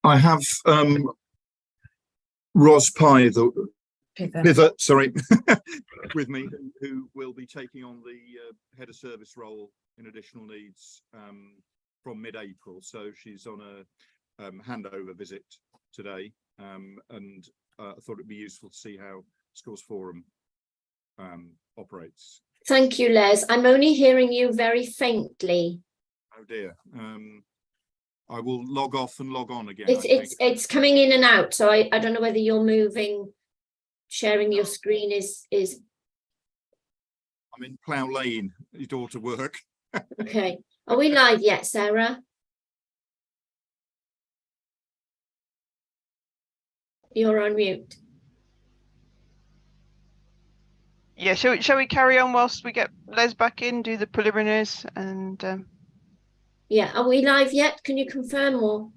I have Ros Pye, the pivot, sorry, with me, who will be taking on the head of service role in additional needs from mid-April. So she's on a handover visit today, and I thought it'd be useful to see how Schools Forum operates. Thank you, Les. I'm only hearing you very faintly. Oh dear. I will log off and log on again. It's coming in and out, so I don't know whether you're moving, sharing your screen is. I'm in Plough Lane, your daughter work. Okay. Are we live yet, Sarah? You're on mute. Yeah, shall we carry on whilst we get Les back in, do the preliminaries and Yeah, are we live yet? Can you confirm or?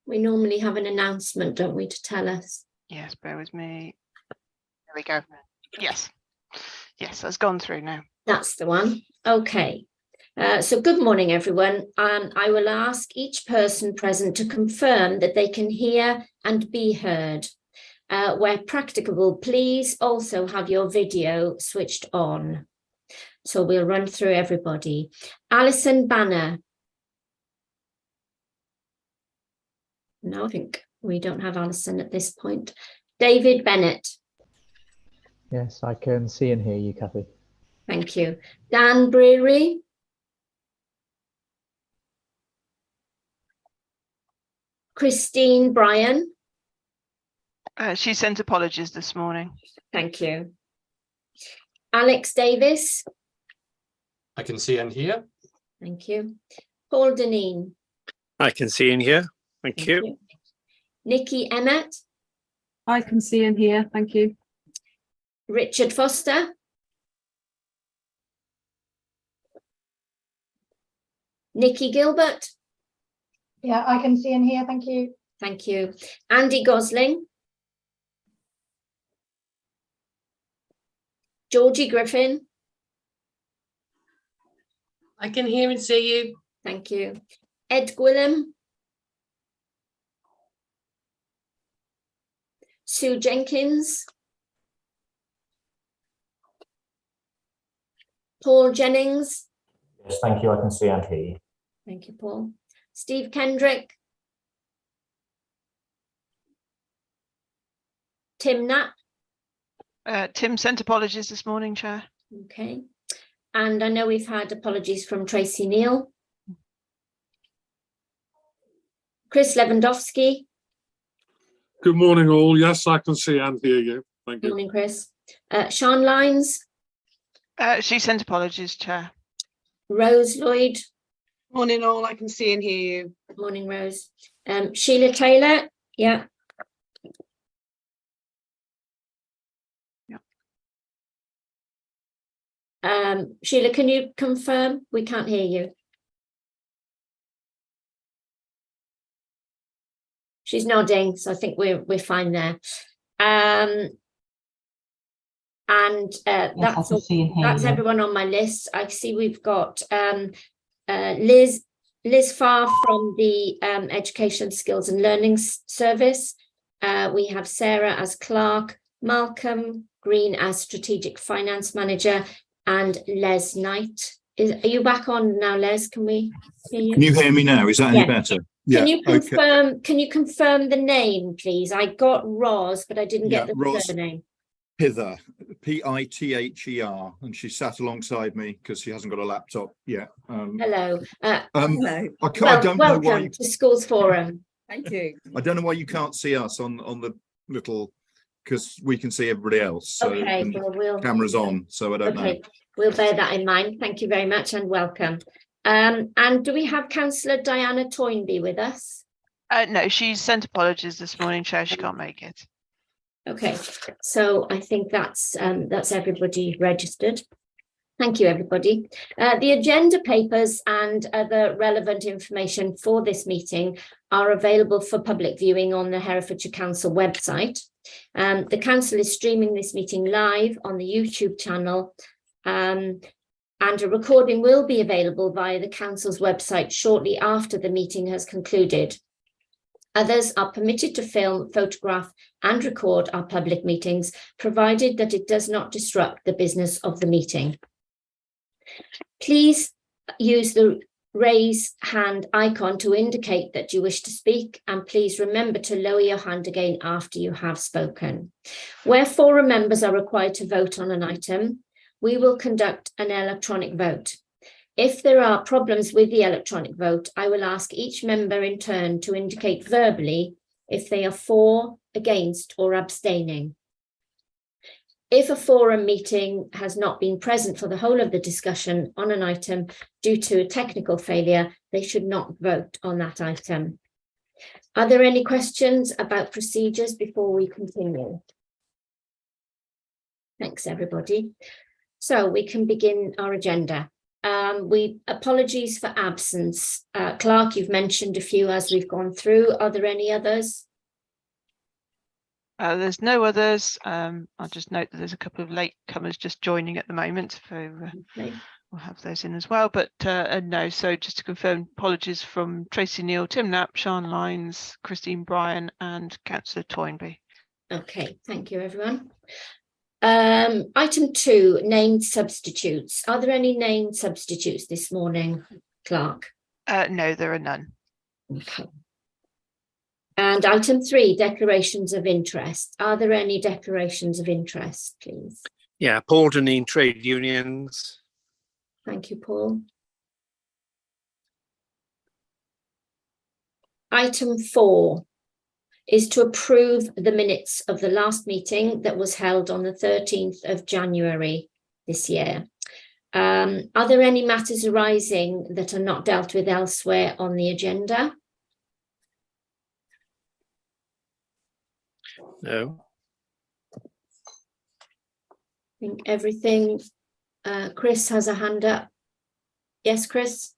We normally have an announcement, don't we, to tell us? Yes, bear with me. There we go. Yes, that's gone through now. That's the one. Okay. So good morning, everyone. I will ask each person present to confirm that they can hear and be heard. Where practicable, please also have your video switched on. So we'll run through everybody. Alison Banner. No, I think we don't have Alison at this point. David Bennett. Yes, I can see and hear you, Kathy. Thank you. Dan Breary. Christine Bryan. She sent apologies this morning. Thank you. Alex Davis. I can see and hear. Thank you. Paul Deneen. I can see and hear. Thank you. Nikki Emmett. I can see and hear. Thank you. Richard Foster. Nikki Gilbert. Yeah, I can see and hear. Thank you. Thank you. Andy Gosling. Georgie Griffin. I can hear and see you. Thank you. Ed Gwilym. Sue Jenkins. Paul Jennings. Yes, thank you. I can see and hear you. Thank you, Paul. Steve Kendrick. Tim Knapp. Tim sent apologies this morning, Chair. Okay. And I know we've had apologies from Tracy Neal. Chris Lewandowski. Good morning, all. Yes, I can see and hear you. Thank you. Morning, Chris. Sean Lines. She sent apologies, Chair. Rose Lloyd. Morning, all. I can see and hear you. Morning, Rose. Sheila Taylor. Yeah. Sheila, can you confirm? We can't hear you. She's nodding, so I think we're fine there. That's everyone on my list. I see we've got Liz Farr from the Education Skills and Learning Service. We have Sarah as clerk, Malcolm Green as Strategic Finance Manager, and Les Knight. Are you back on now, Les? Can we hear you? Can you hear me now? Is that any better? Yeah. Can you confirm? Okay. Can you confirm the name, please? I got Ros, but I didn't get the surname. Pither, Pither, and she sat alongside me because she hasn't got a laptop yet. Hello. Hello. I don't know why to Schools Forum. Thank you. I don't know why you can't see us on the little, because we can see everybody else. So, okay, well, camera's on, so I don't know. We'll bear that in mind. Thank you very much and welcome. And do we have Councillor Diana Toynbee with us? No, she sent apologies this morning, Chair. She can't make it. Okay, so I think that's everybody registered. Thank you, everybody. The agenda papers and other relevant information for this meeting are available for public viewing on the Herefordshire Council website. The council is streaming this meeting live on the YouTube channel, and a recording will be available via the council's website shortly after the meeting has concluded. Others are permitted to film, photograph and record our public meetings, provided that it does not disrupt the business of the meeting. Please use the raise hand icon to indicate that you wish to speak, and please remember to lower your hand again after you have spoken. Where forum members are required to vote on an item, we will conduct an electronic vote. If there are problems with the electronic vote, I will ask each member in turn to indicate verbally if they are for, against, or abstaining. If a forum meeting has not been present for the whole of the discussion on an item due to a technical failure, they should not vote on that item. Are there any questions about procedures before we continue? Thanks, everybody. So we can begin our agenda. Apologies for absence. Clark, you've mentioned a few as we've gone through. Are there any others? There's no others. I'll just note that there's a couple of latecomers just joining at the moment, so Okay. we'll have those in as well. But no, so just to confirm, apologies from Tracy Neal, Tim Knapp, Sian Lyons, Christine Bryan and Councillor Toynbee. Okay, thank you, everyone. Item 2, named substitutes. Are there any named substitutes this morning, Clark? No, there are none. Okay. And item 3, declarations of interest. Are there any declarations of interest, please? Yeah, Paul Deneen Trade Unions. Thank you, Paul. Item 4 is to approve the minutes of the last meeting that was held on the 13th of January this year. Are there any matters arising that are not dealt with elsewhere on the agenda? No. I think everything. Chris has a hand up. Yes, Chris?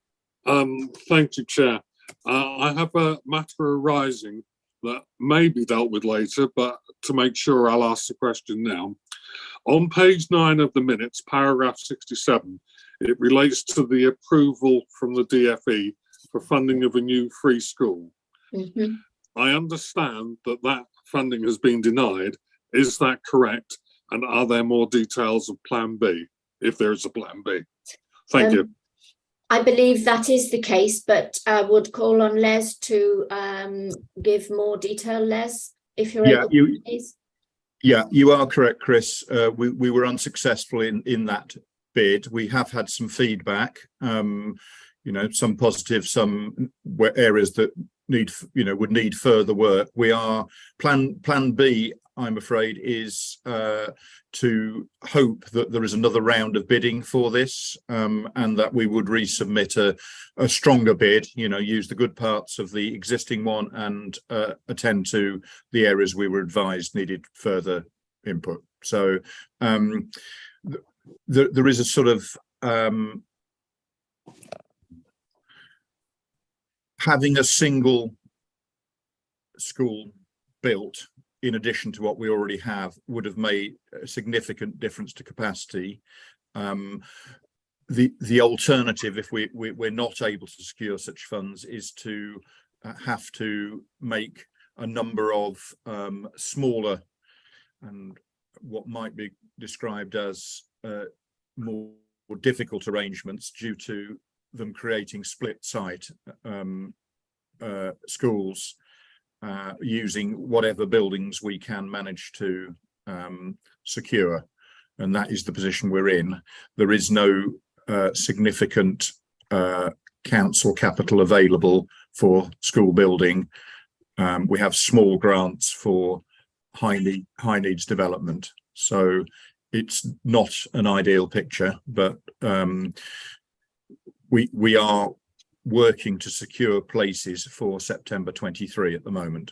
Thank you, Chair. I have a matter arising that may be dealt with later, but to make sure, I'll ask the question now. On page 9 of the minutes, paragraph 67, it relates to the approval from the DFE for funding of a new free school. Mm-hmm. I understand that that funding has been denied. Is that correct? And are there more details of Plan B, if there is a Plan B? Thank you. I believe that is the case, but I would call on Les to give more detail. Les, if you're able to, please. Yeah, you are correct, Chris. We were unsuccessful in that bid. We have had some feedback, some positive, some areas that would need further work. We are plan B, I'm afraid, is to hope that there is another round of bidding for this, and that we would resubmit a stronger bid, use the good parts of the existing one and attend to the areas we were advised needed further input. So there is a sort of having a single school built in addition to what we already have would have made a significant difference to capacity. The alternative, if we're not able to secure such funds, is to have to make a number of smaller and what might be described as more difficult arrangements due to them creating split site schools, using whatever buildings we can manage to secure, and that is the position we're in. There is no significant council capital available for school building. We have small grants for high needs development, so it's not an ideal picture, but we are working to secure places for September 23 at the moment.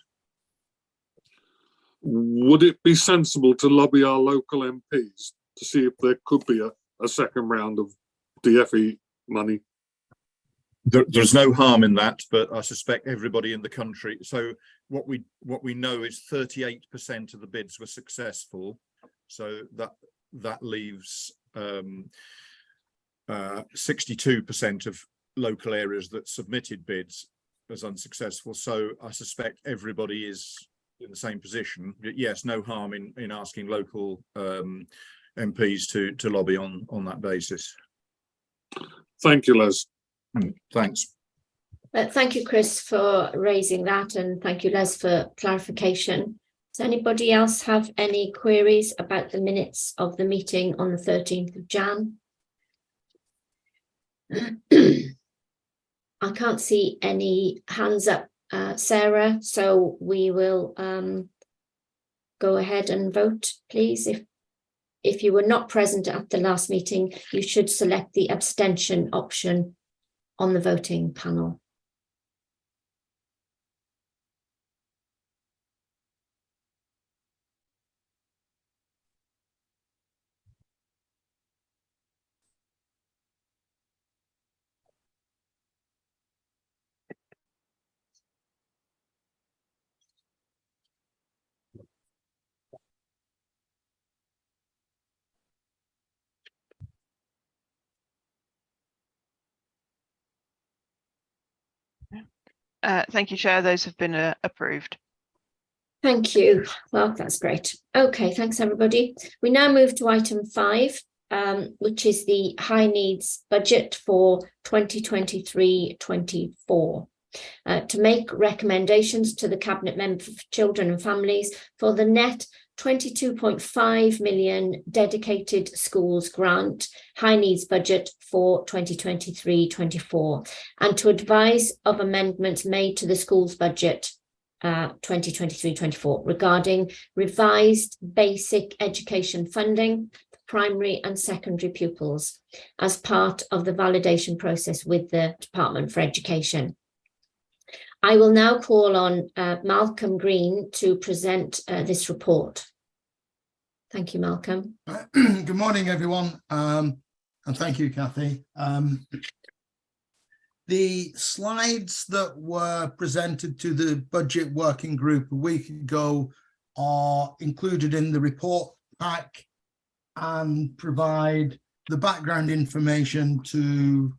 Would it be sensible to lobby our local MPs to see if there could be a second round of DFE money? There's no harm in that, but I suspect everybody in the country. So what we know is 38% of the bids were successful, so that leaves 62% of local areas that submitted bids as unsuccessful. So I suspect everybody is in the same position. Yes, no harm in asking local MPs to lobby on that basis. Thank you, Les. Thanks. Thank you, Chris, for raising that, and thank you, Les, for clarification. Does anybody else have any queries about the minutes of the meeting on the 13th of Jan? I can't see any hands up, Sarah, so we will go ahead and vote, please. If you were not present at the last meeting, you should select the abstention option on the voting panel. Thank you, Chair. Those have been approved. Thank you. Well, that's great. Okay, thanks, everybody. We now move to item 5, which is the high needs budget for 2023-24. To make recommendations to the Cabinet Member for Children and Families for the net 22.5 million dedicated schools grant high needs budget for 2023-24, and to advise of amendments made to the schools budget 2023-24 regarding revised basic education funding for primary and secondary pupils as part of the validation process with the Department for Education. I will now call on Malcolm Green to present this report. Thank you, Malcolm. Good morning, everyone, and thank you, Kathy. The slides that were presented to the budget working group a week ago are included in the report pack and provide the background information to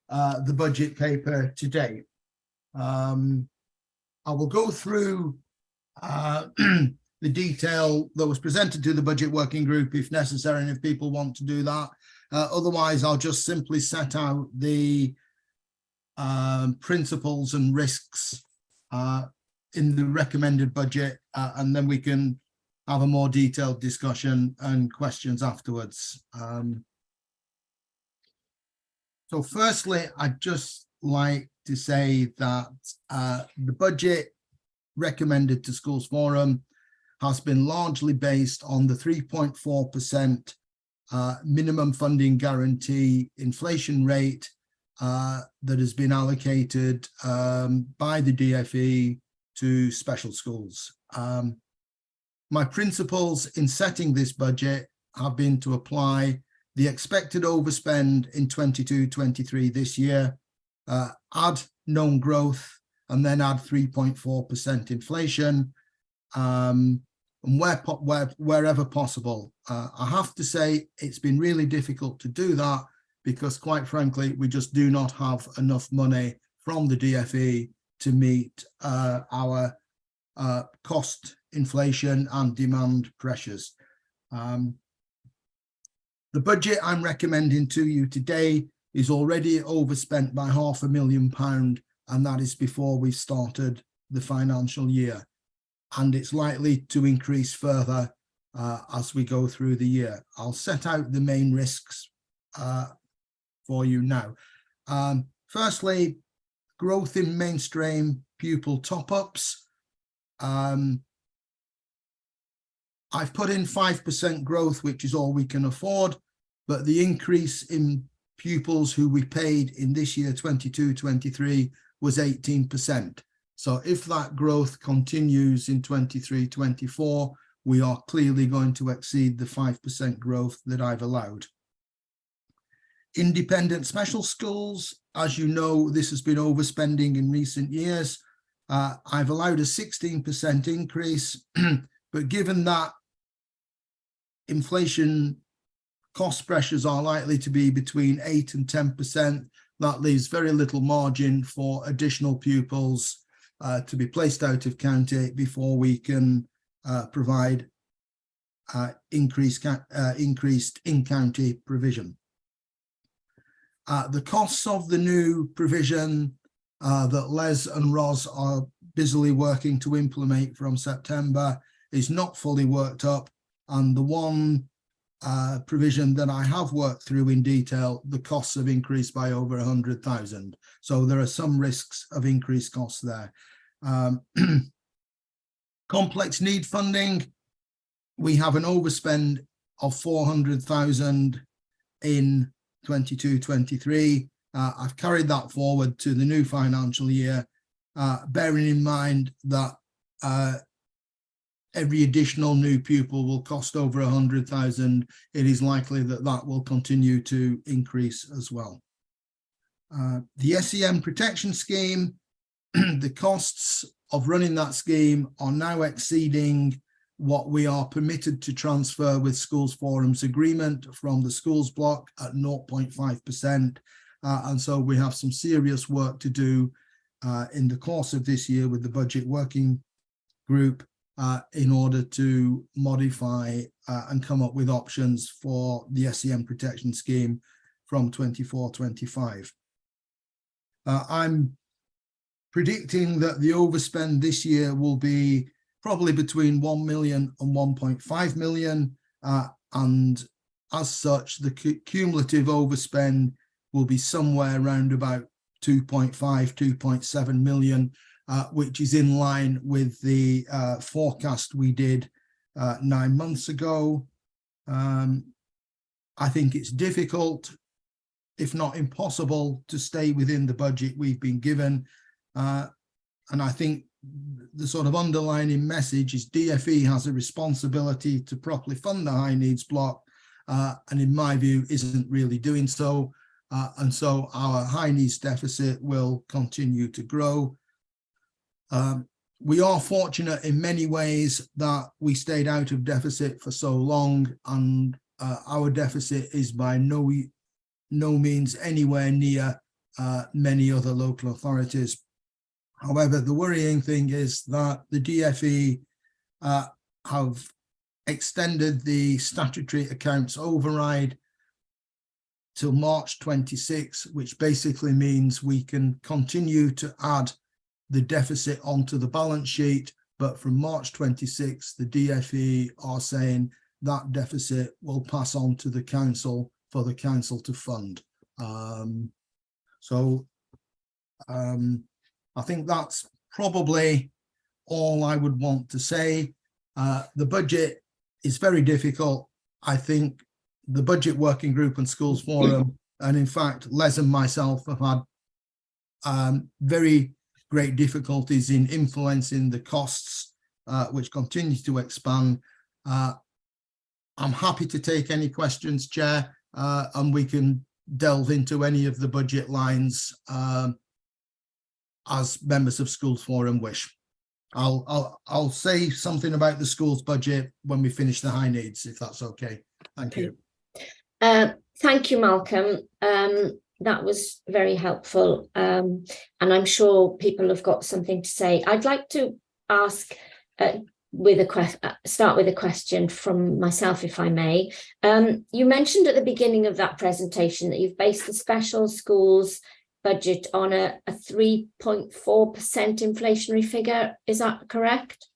the budget paper today. I will go through the detail that was presented to the budget working group if necessary, and if people want to do that. Otherwise, I'll just simply set out the principles and risks in the recommended budget, and then we can have a more detailed discussion and questions afterwards. So firstly, I'd just like to say that the budget recommended to Schools Forum has been largely based on the 3.4% minimum funding guarantee inflation rate that has been allocated by the DfE to special schools. My principles in setting this budget have been to apply the expected overspend in 22-23 this year, add known growth, and then add 3.4% inflation, and wherever possible. I have to say it's been really difficult to do that because, quite frankly, we just do not have enough money from the DfE to meet our cost inflation and demand pressures. The budget I'm recommending to you today is already overspent by £500,000, and that is before we've started the financial year. And it's likely to increase further as we go through the year. I'll set out the main risks for you now. Firstly, growth in mainstream pupil top-ups. I've put in 5% growth, which is all we can afford, but the increase in pupils who we paid in this year 22-23 was 18%. So if that growth continues in 23-24, we are clearly going to exceed the 5% growth that I've allowed. Independent special schools, as you know, this has been overspending in recent years. I've allowed a 16% increase, but given that inflation cost pressures are likely to be between 8 and 10%, that leaves very little margin for additional pupils to be placed out of county before we can provide increased in-county provision. The costs of the new provision that Les and Ros are busily working to implement from September is not fully worked up, and the one provision that I have worked through in detail, the costs have increased by over 100,000. So there are some risks of increased costs there. Complex need funding, we have an overspend of 400,000 in 22-23. I've carried that forward to the new financial year, bearing in mind that every additional new pupil will cost over 100,000. It is likely that that will continue to increase as well. The SEM protection scheme, the costs of running that scheme are now exceeding what we are permitted to transfer with Schools Forum's agreement from the schools block at 0.5%. And so we have some serious work to do in the course of this year with the budget working group in order to modify and come up with options for the SEM protection scheme from 24-25. I'm predicting that the overspend this year will be probably between 1 million and 1.5 million. And as such, the cumulative overspend will be somewhere around about 2.5, 2.7 million, which is in line with the forecast we did 9 months ago. I think it's difficult, if not impossible, to stay within the budget we've been given. And I think the sort of underlining message is DfE has a responsibility to properly fund the high needs block, and in my view isn't really doing so. And so our high needs deficit will continue to grow. We are fortunate in many ways that we stayed out of deficit for so long, and our deficit is by no means anywhere near many other local authorities. However, the worrying thing is that the DfE have extended the statutory accounts override till March 26, which basically means we can continue to add the deficit onto the balance sheet, but from March 26, the DfE are saying that deficit will pass on to the council for the council to fund. I think that's probably all I would want to say. The budget is very difficult. I think the budget working group and schools forum, and in fact, Les and myself have had very great difficulties in influencing the costs, which continue to expand. I'm happy to take any questions, Chair, and we can delve into any of the budget lines as members of Schools Forum wish. I'll say something about the schools budget when we finish the high needs, if that's okay. Thank you. Thank you, Malcolm. That was very helpful, and I'm sure people have got something to say. I'd like to ask start with a question from myself, if I may. You mentioned at the beginning of that presentation that you've based the special schools budget on a 3.4% inflationary figure. Is that correct?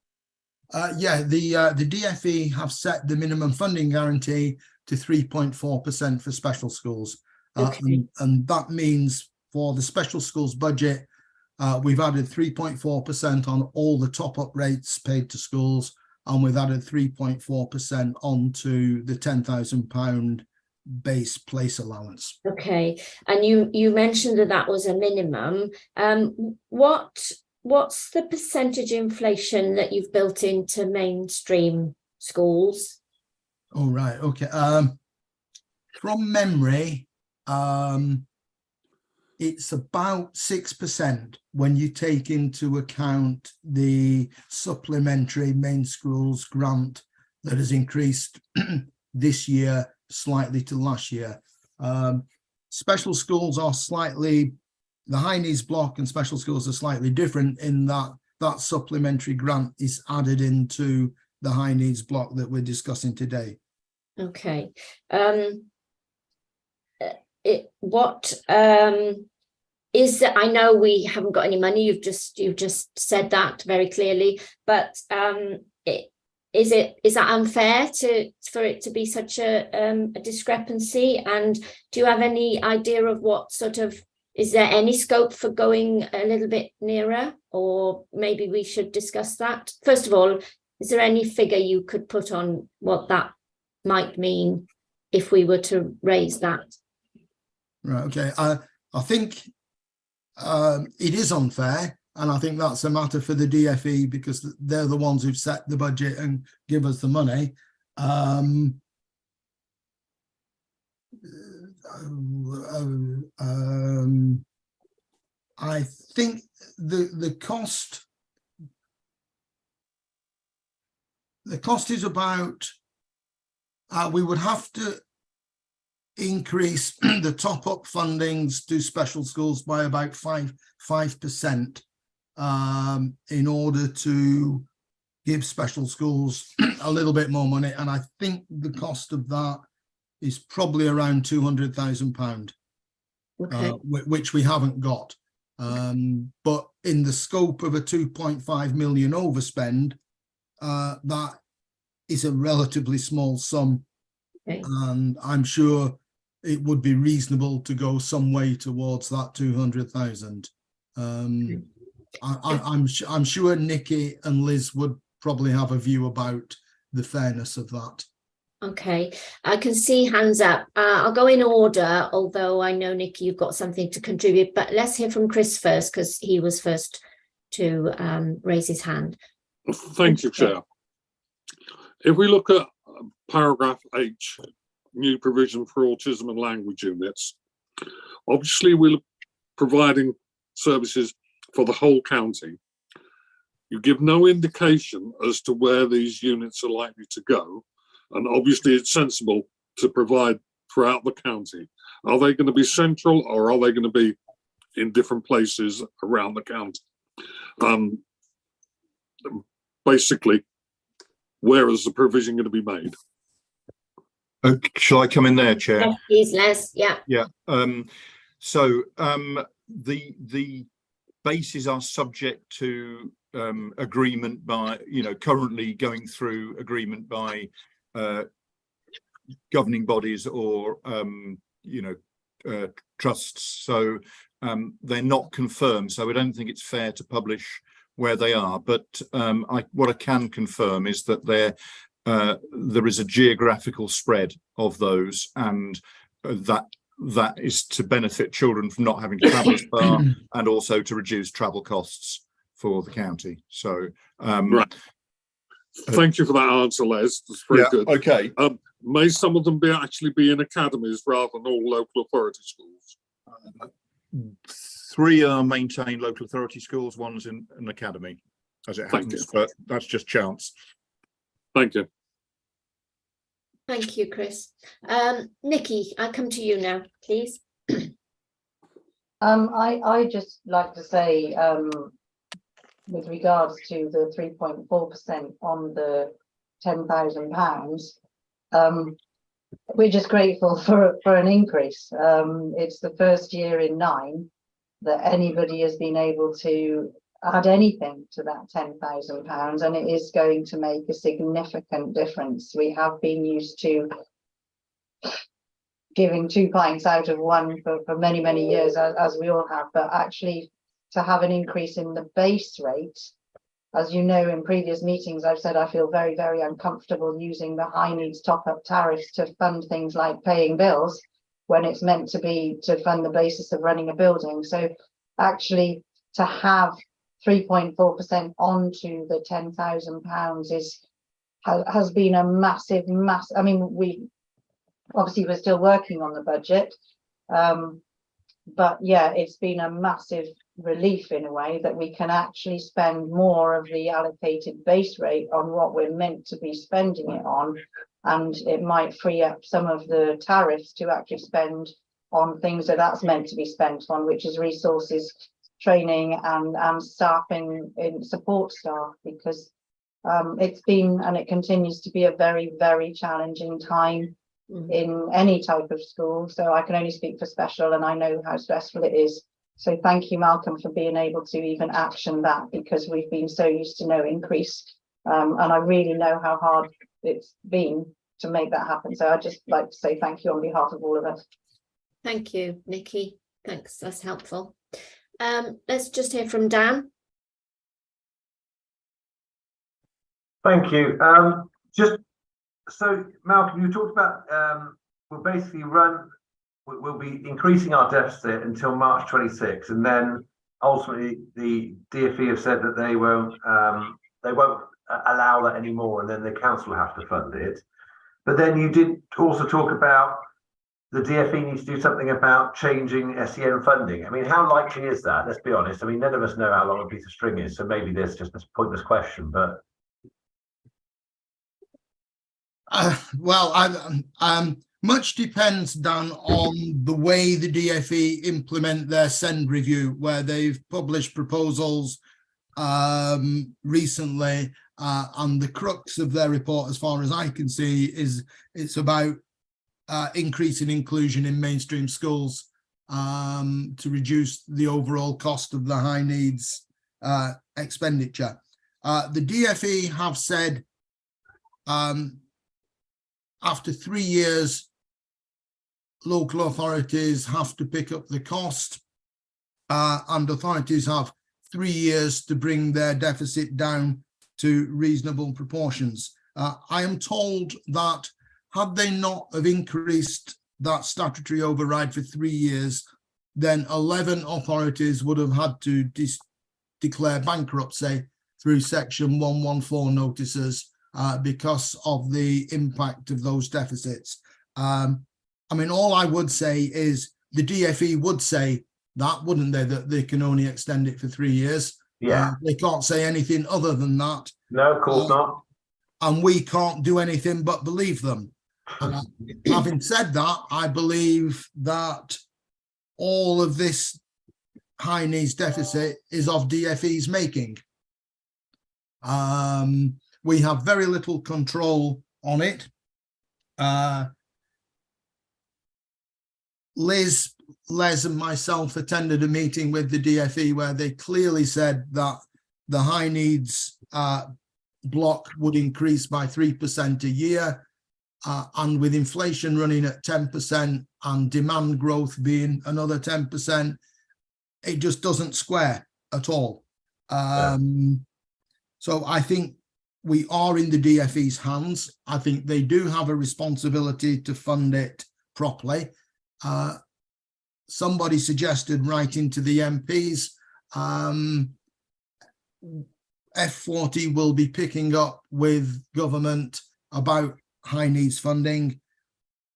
Yeah, the DfE have set the minimum funding guarantee to 3.4% for special schools. Okay. And that means for the special schools budget, we've added 3.4% on all the top-up rates paid to schools, and we've added 3.4% onto the £10,000 base place allowance. Okay, and you mentioned that was a minimum. What's the percentage inflation that you've built into mainstream schools? Oh, right, okay. From memory, it's about 6% when you take into account the supplementary main schools grant that has increased this year slightly to last year. Special schools are slightly, the high needs block and special schools are slightly different in that that supplementary grant is added into the high needs block that we're discussing today. Okay. Is that, I know we haven't got any money, you've just said that very clearly, but is that unfair for it to be such a discrepancy? And do you have any idea of what sort of, is there any scope for going a little bit nearer, or maybe we should discuss that? First of all, is there any figure you could put on what that might mean if we were to raise that? Right, okay. I think it is unfair, and I think that's a matter for the DFE because they're the ones who've set the budget and give us the money. I think the cost is about, we would have to increase the top-up fundings to special schools by about 5% in order to give special schools a little bit more money, and I think the cost of that is probably around £200,000, Okay. Which we haven't got. But in the scope of a 2.5 million overspend, that is a relatively small sum, Okay. and I'm sure it would be reasonable to go some way towards that 200,000. I'm sure Nikki and Liz would probably have a view about the fairness of that. Okay, I can see hands up. I'll go in order, although I know, Nikki, you've got something to contribute, but let's hear from Chris first, because he was first to raise his hand. Thank you, Chair. If we look at paragraph H, new provision for autism and language units, obviously we're providing services for the whole county. You give no indication as to where these units are likely to go, and obviously it's sensible to provide throughout the county. Are they going to be central, or are they going to be in different places around the county? Basically, where is the provision going to be made? Shall I come in there, Chair? Yes, please, Les. Yeah. Yeah. So the bases are subject to agreement by, currently going through agreement by governing bodies or trusts. So they're not confirmed. So I don't think it's fair to publish where they are. But what I can confirm is that there is a geographical spread of those, and that is to benefit children from not having to travel as far, and also to reduce travel costs for the county. So right. Thank you for that answer, Les. That's very good. Okay. May some of them actually be in academies rather than all local authority schools? 3 are maintained local authority schools, one's in an academy, as it happens, but that's just chance. Thank you. Thank you, Chris. Nikki, I come to you now, please. I just like to say, with regards to the 3.4% on the £10,000, we're just grateful for an increase. It's the first year in 9 that anybody has been able to add anything to that £10,000, and it is going to make a significant difference. We have been used to giving 2 pints out of 1 for many years, as we all have, but actually to have an increase in the base rate, as you know, in previous meetings I've said I feel very uncomfortable using the high needs top-up tariffs to fund things like paying bills when it's meant to be to fund the basis of running a building. So actually to have 3.4% onto the £10,000 has been a massive. I mean, we obviously we're still working on the budget, But yeah, it's been a massive relief in a way that we can actually spend more of the allocated base rate on what we're meant to be spending it on, and it might free up some of the tariffs to actually spend on things that's meant to be spent on, which is resources, training and staffing in support staff, because it's been and it continues to be a very, very challenging time in any type of school. So I can only speak for special, and I know how stressful it is. So thank you, Malcolm, for being able to even action that, because we've been so used to no increase. And I really know how hard it's been to make that happen. So I'd just like to say thank you on behalf of all of us. Thank you, Nikki. Thanks, that's helpful. Let's just hear from Dan. Thank you. Just so, Malcolm, you talked about we'll be increasing our deficit until March 26, and then ultimately the DfE have said that they won't allow that anymore, and then the council will have to fund it. But then you did also talk about the DfE needs to do something about changing SEN funding. I mean, how likely is that? Let's be honest. I mean, none of us know how long a piece of string is, so maybe there's just a pointless question, but. Much depends, Dan, on the way the DfE implement their SEND review, where they've published proposals recently, and the crux of their report, as far as I can see, is it's about increasing inclusion in mainstream schools to reduce the overall cost of the high needs expenditure. The DfE have said after 3 years, local authorities have to pick up the cost, and authorities have 3 years to bring their deficit down to reasonable proportions. I am told that had they not have increased that statutory override for 3 years, then 11 authorities would have had to declare bankruptcy through Section 114 notices because of the impact of those deficits. I mean, all I would say is the DfE would say that, wouldn't they, that they can only extend it for 3 years. Yeah. They can't say anything other than that. No, of course not. And we can't do anything but believe them. Having said that, I believe that all of this high needs deficit is of DfE's making. We have very little control on it. Les and myself attended a meeting with the DfE where they clearly said that the high needs block would increase by 3% a year, and with inflation running at 10% and demand growth being another 10%, it just doesn't square at all. So I think we are in the DfE's hands. I think they do have a responsibility to fund it properly. Somebody suggested writing to the MPs. F40 will be picking up with government about high needs funding,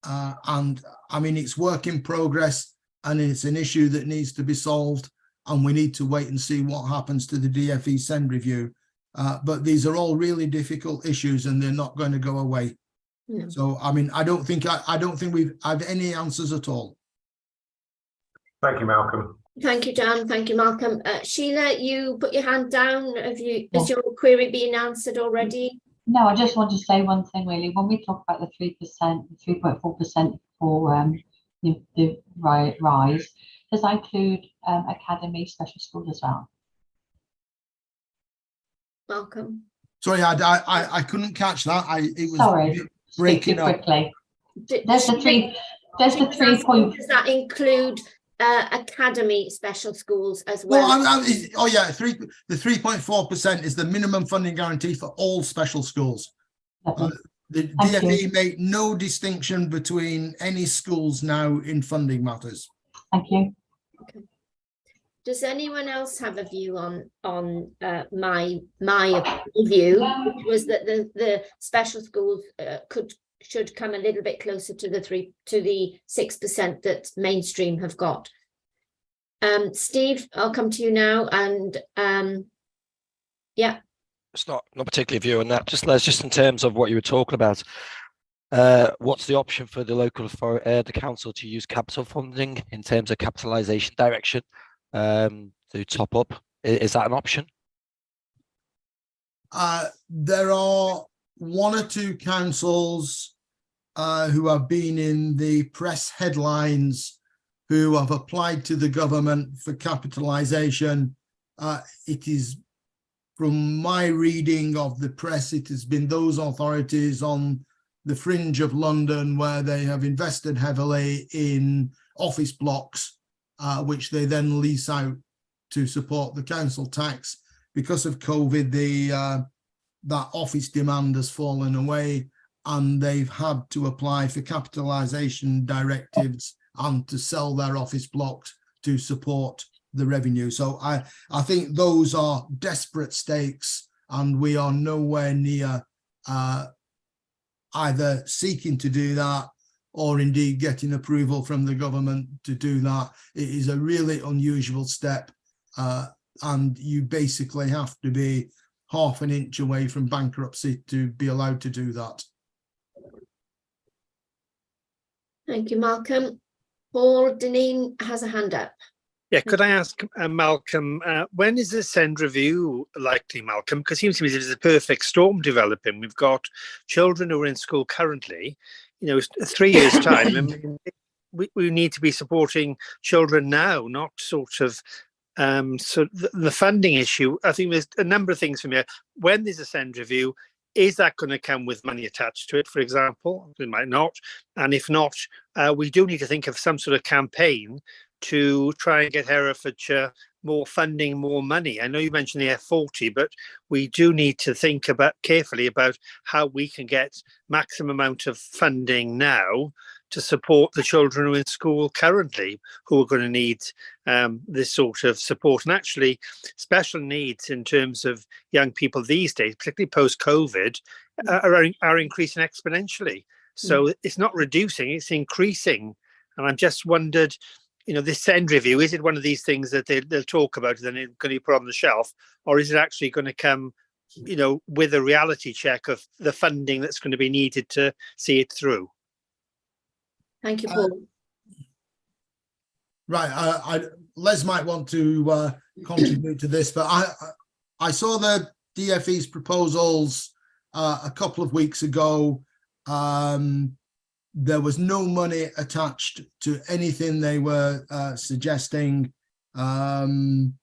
and I mean, it's work in progress and it's an issue that needs to be solved, and we need to wait and see what happens to the DfE SEND review. But these are all really difficult issues and they're not going to go away. No. So I mean, I don't think we've had any answers at all. Thank you, Malcolm. Thank you, Dan. Thank you, Malcolm. Sheila, you put your hand down. Has your query been answered already? No, I just want to say one thing really. When we talk about the 3%, 3.4% for the rise, does that include academy special schools as well? Malcolm. Sorry, I couldn't catch that. It was sorry, breaking up. Quickly. There's the 3. There's the 3 point. Does that include academy special schools as well? Oh yeah, the 3.4% is the minimum funding guarantee for all special schools. The DfE make no distinction between any schools now in funding matters. Thank you. Okay. Does anyone else have a view on my view, which was that the special schools should come a little bit closer to the 6% that mainstream have got? Steve, I'll come to you now, and yeah. It's not particularly view on that. Just in terms of what you were talking about. What's the option for the local the council to use capital funding in terms of capitalisation direction to top up? Is that an option? There are one or two councils who have been in the press headlines who have applied to the government for capitalisation. It is, from my reading of the press, it has been those authorities on the fringe of London where they have invested heavily in office blocks, which they then lease out to support the council tax. Because of COVID, that office demand has fallen away, and they've had to apply for capitalisation directives and to sell their office blocks to support the revenue. So I think those are desperate stakes, and we are nowhere near either seeking to do that or indeed getting approval from the government to do that. It is a really unusual step, and you basically have to be half an inch away from bankruptcy to be allowed to do that. Thank you, Malcolm. Paul Deneen has a hand up. Yeah, could I ask Malcolm, when is the SEND review likely, Malcolm? Because it seems to me there's a perfect storm developing. We've got children who are in school currently, 3 years' time. I mean, we need to be supporting children now, not sort of the funding issue. I think there's a number of things from here. When there's a SEND review, is that going to come with money attached to it, for example? It might not. And if not, we do need to think of some sort of campaign to try and get Herefordshire more funding, more money. I know you mentioned the F40, but we do need to think carefully about how we can get maximum amount of funding now to support the children who are in school currently, who are going to need this sort of support. And actually, special needs in terms of young people these days, particularly post-COVID, are increasing exponentially. So it's not reducing, it's increasing. And I just wondered, this SEND review, is it one of these things that they'll talk about and then it's going to be put on the shelf? Or is it actually going to come, with a reality check of the funding that's going to be needed to see it through? Thank you, Paul. Right, Les might want to contribute to this, but I saw the DFE's proposals a couple of weeks ago. There was no money attached to anything they were suggesting, and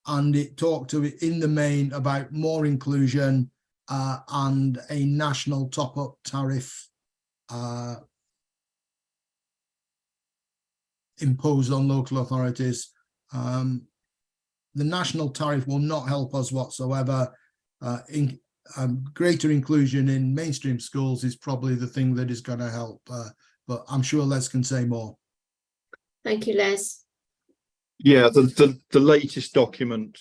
it talked in the main about more inclusion and a national top-up tariff imposed on local authorities. The national tariff will not help us whatsoever. Greater inclusion in mainstream schools is probably the thing that is going to help, but I'm sure Les can say more. Thank you, Les. Yeah, the latest document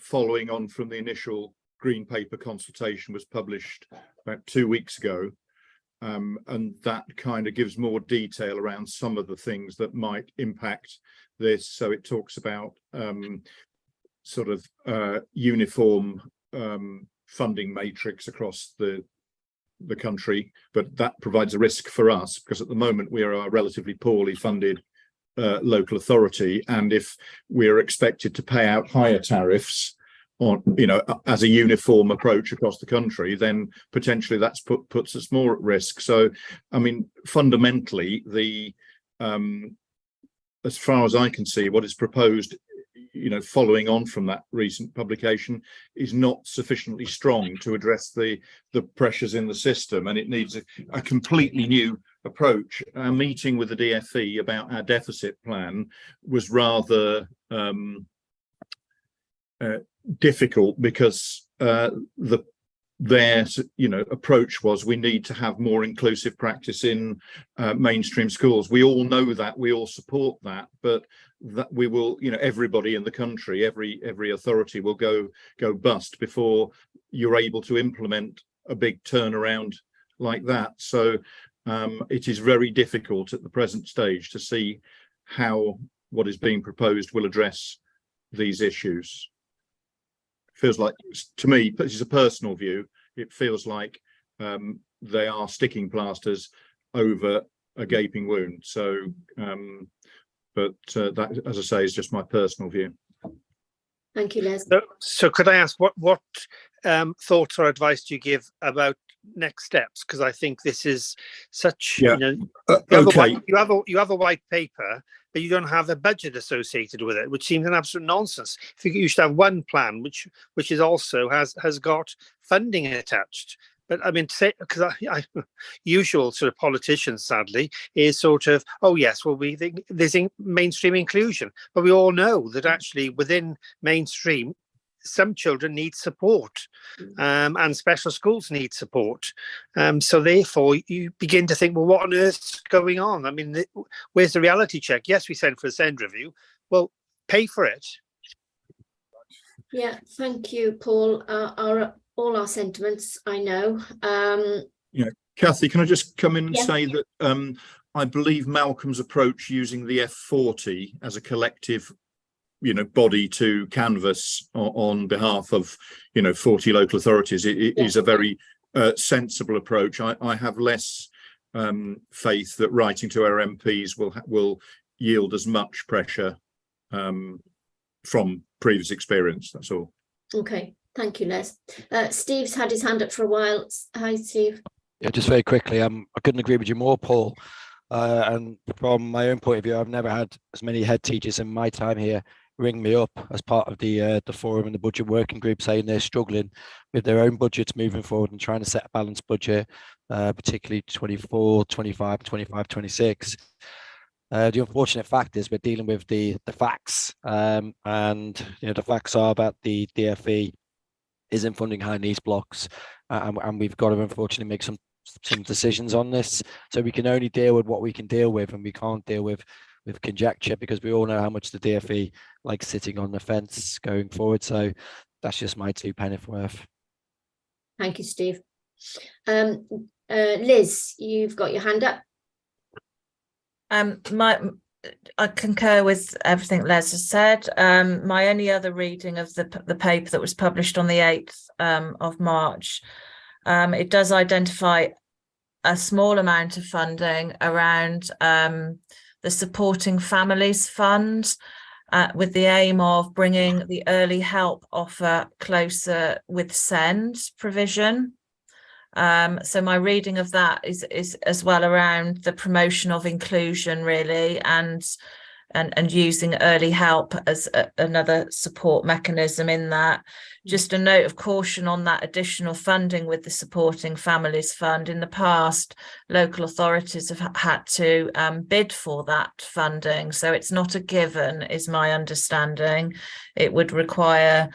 following on from the initial green paper consultation was published about 2 weeks ago, and that kind of gives more detail around some of the things that might impact this. So it talks about sort of uniform funding matrix across the country, but that provides a risk for us because at the moment we are a relatively poorly funded local authority, and if we're expected to pay out higher tariffs on as a uniform approach across the country, then potentially that's puts us more at risk. So I mean, fundamentally, as far as I can see, what is proposed, following on from that recent publication, is not sufficiently strong to address the pressures in the system, and it needs a completely new approach. Our meeting with the DFE about our deficit plan was rather difficult because their approach was we need to have more inclusive practice in mainstream schools. We all know that, we all support that, but that we will, everybody in the country, every authority will go bust before you're able to implement a big turnaround like that. So it is very difficult at the present stage to see how what is being proposed will address these issues. Feels like, to me, this is a personal view, it feels like they are sticking plasters over a gaping wound. So, that, as I say, is just my personal view. Thank you, Les. So could I ask what thoughts or advice do you give about next steps? Because I think this is such, you know, you have a white paper, but you don't have a budget associated with it, which seems an absolute nonsense. I think you should have one plan which is also has got funding attached. But I mean, because I usual sort of politicians, sadly, is sort of, oh yes, well, we think there's mainstream inclusion, but we all know that actually within mainstream, some children need support, and special schools need support. So therefore, you begin to think, well, what on earth's going on? I mean, where's the reality check? Yes, we sent for a SEND review. Well, pay for it. Yeah, thank you, Paul. All our sentiments, I know. Yeah, Kathy, can I just come in and say that I believe Malcolm's approach using the F40 as a collective, you know, body to canvass on behalf of, you know, 40 local authorities is a very sensible approach. I have less faith that writing to our MPs will yield as much pressure from previous experience. That's all. Okay. Thank you, Les. Steve's had his hand up for a while. Hi, Steve. Yeah, just very quickly, I couldn't agree with you more, Paul. And from my own point of view, I've never had as many head teachers in my time here ring me up as part of the forum and the budget working group, saying they're struggling with their own budgets moving forward and trying to set a balanced budget, particularly 24, 25, 25, 26. The unfortunate fact is we're dealing with the facts, and you know, the facts are about the DFE isn't funding high needs blocks, and we've got to unfortunately make some decisions on this. So we can only deal with what we can deal with, and we can't deal with conjecture, because we all know how much the DFE likes sitting on the fence going forward. So that's just my 2 pennies worth. Thank you, Steve. Liz, you've got your hand up. I concur with everything Les has said. My only other reading of the paper that was published on the 8th of March, it does identify a small amount of funding around the Supporting Families Fund, with the aim of bringing the early help offer closer with SEND provision. So my reading of that is as well around the promotion of inclusion, really, and using early help as another support mechanism in that. Just a note of caution on that additional funding with the Supporting Families Fund. In the past, local authorities have had to bid for that funding, so it's not a given, is my understanding. It would require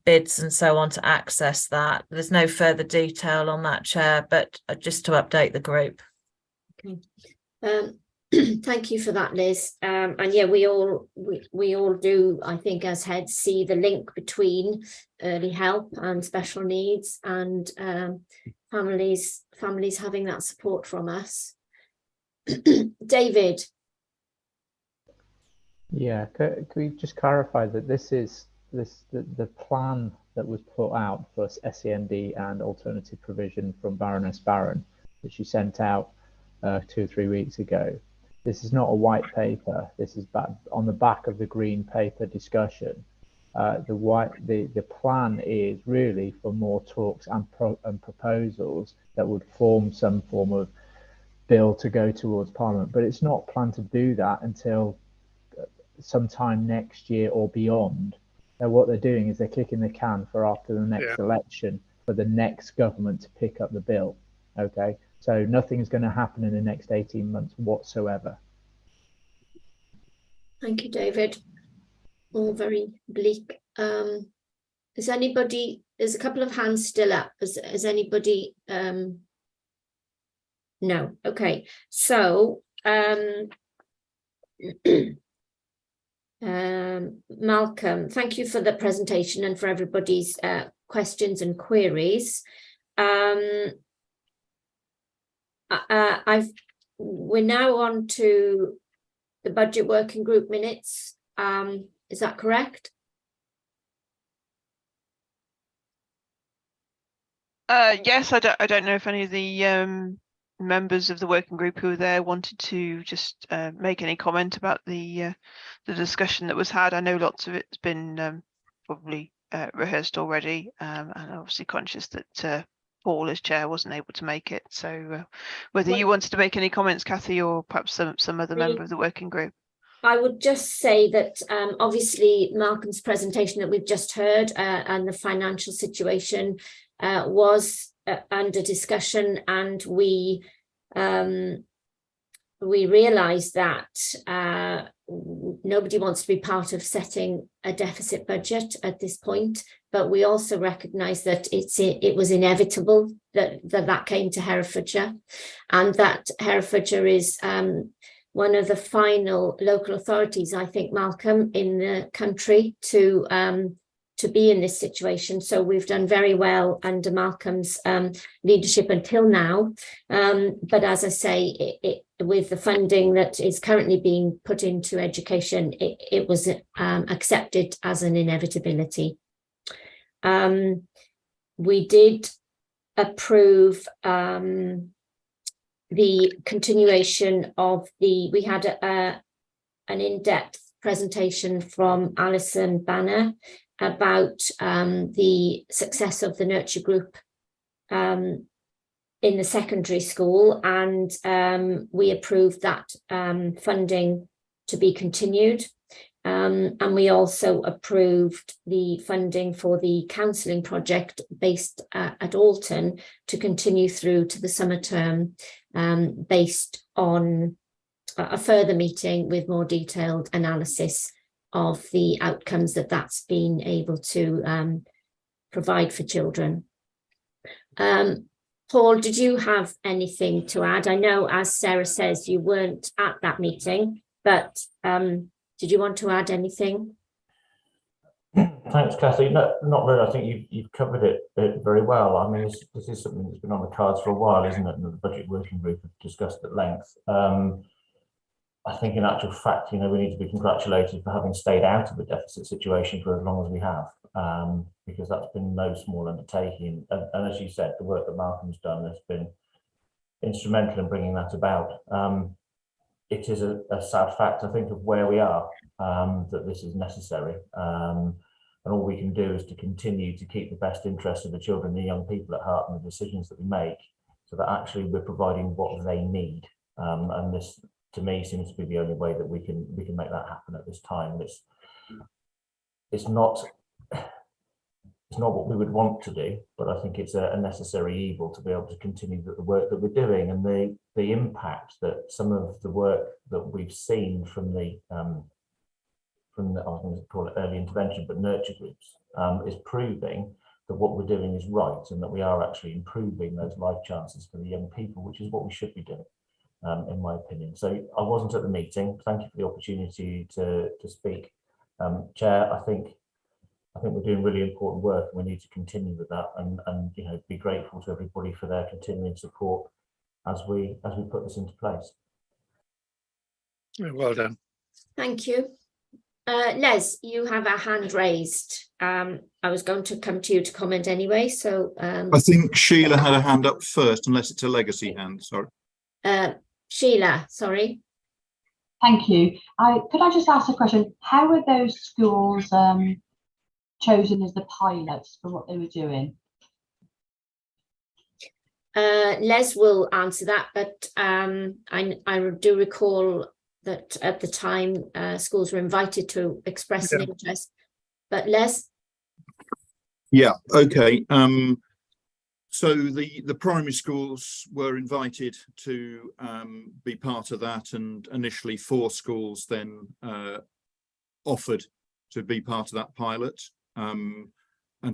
bids and so on to access that. There's no further detail on that, Chair, but just to update the group. Okay. Thank you for that, Liz. And yeah, we all do, I think, as heads, see the link between early help and special needs, and families having that support from us. David. Yeah, could we just clarify that this is the plan that was put out for SEND and alternative provision from Baroness Barron, which she sent out 2 or 3 weeks ago. This is not a white paper. This is on the back of the green paper discussion. The plan is really for more talks and proposals that would form some form of bill to go towards Parliament, but it's not planned to do that until sometime next year or beyond. What they're doing is they're kicking the can for after the next election for the next government to pick up the bill. Okay, so nothing is going to happen in the next 18 months whatsoever. Thank you, David. All very bleak. Is anybody? There's a couple of hands still up. Is anybody? No. Okay. So. Malcolm, thank you for the presentation and for everybody's questions and queries. We're now on to the budget working group minutes. Is that correct? Yes, I don't know if any of the members of the working group who were there wanted to just make any comment about the discussion that was had. I know lots of it's been probably rehearsed already, and obviously conscious that Paul as chair wasn't able to make it. So whether you wanted to make any comments, Kathy, or perhaps some other member of the working group. I would just say that obviously Malcolm's presentation that we've just heard and the financial situation was under discussion, and we realised that nobody wants to be part of setting a deficit budget at this point, but we also recognise that it was inevitable that came to Herefordshire, and that Herefordshire is one of the final local authorities, I think, Malcolm, in the country to be in this situation. So we've done very well under Malcolm's leadership until now. But as I say, with the funding that is currently being put into education, it was accepted as an inevitability. We did approve the continuation of we had an in-depth presentation from Alison Banner about the success of the nurture group in the secondary school, and we approved that funding to be continued. And we also approved the funding for the counselling project based at Alton to continue through to the summer term, based on a further meeting with more detailed analysis of the outcomes that's been able to provide for children. Paul, did you have anything to add? I know, as Sarah says, you weren't at that meeting, but did you want to add anything? Thanks, Kathy. No, not really. I think you've covered it very well. I mean, this is something that's been on the cards for a while, isn't it? And the budget working group have discussed at length. I think in actual fact, we need to be congratulated for having stayed out of the deficit situation for as long as we have, because that's been no small undertaking. And as you said, the work that Malcolm's done has been instrumental in bringing that about. It is a sad fact, I think, of where we are, that this is necessary. And all we can do is to continue to keep the best interests of the children and the young people at heart in the decisions that we make, so that actually we're providing what they need. And this, to me, seems to be the only way that we can make that happen at this time. It's not what we would want to do, but I think it's a necessary evil to be able to continue the work that we're doing, and the impact that some of the work that we've seen from the I was going to call it early intervention, but nurture groups, is proving that what we're doing is right, and that we are actually improving those life chances for the young people, which is what we should be doing, in my opinion. So I wasn't at the meeting. Thank you for the opportunity to speak. Chair, I think we're doing really important work, and we need to continue with that, and be grateful to everybody for their continuing support as we put this into place. Well done. Thank you. Les, you have a hand raised. I was going to come to you to comment anyway, so I think Sheila had a hand up first, unless it's a legacy hand. Sorry. Sheila, sorry. Thank you. Could I just ask a question? How were those schools chosen as the pilots for what they were doing? Les will answer that, but I do recall that at the time schools were invited to express an interest. But Les? Yeah, okay. So the primary schools were invited to be part of that, and initially 4 schools then offered to be part of that pilot, and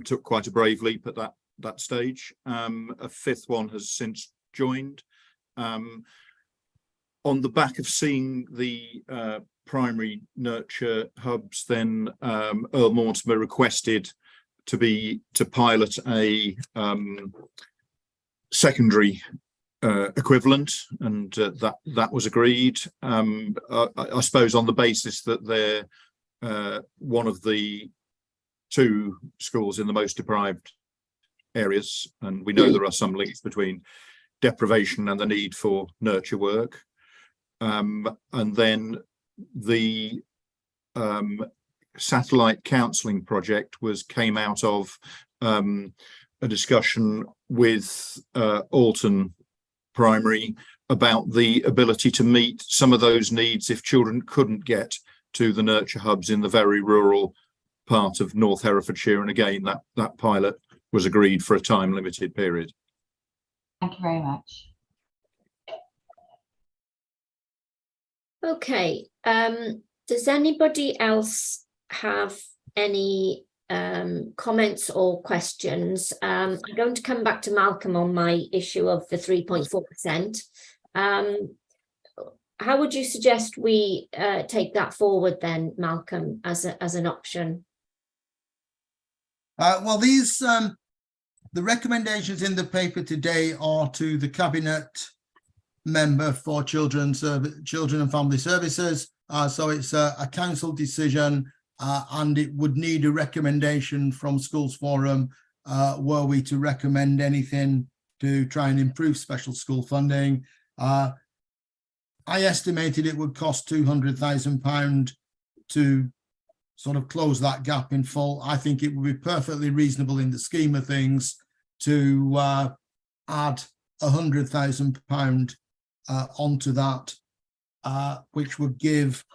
took quite a brave leap at that stage. A 5th one has since joined. On the back of seeing the primary nurture hubs, then Earl Mortimer requested to pilot a secondary equivalent, and that was agreed. I suppose on the basis that they're one of the 2 schools in the most deprived areas, and we know there are some links between deprivation and the need for nurture work. And then the satellite counselling project came out of a discussion with Alton Primary about the ability to meet some of those needs if children couldn't get to the nurture hubs in the very rural part of North Herefordshire. And again, that pilot was agreed for a time limited period. Thank you very much. Okay, does anybody else have any comments or questions? I'm going to come back to Malcolm on my issue of the 3.4%. How would you suggest we take that forward then, Malcolm, as an option? Well, these the recommendations in the paper today are to the Cabinet member for Children and Family Services. So it's a council decision, and it would need a recommendation from Schools Forum were we to recommend anything to try and improve special school funding. I estimated it would cost £200,000 to sort of close that gap in full. I think it would be perfectly reasonable in the scheme of things to add £100,000 onto that, which would give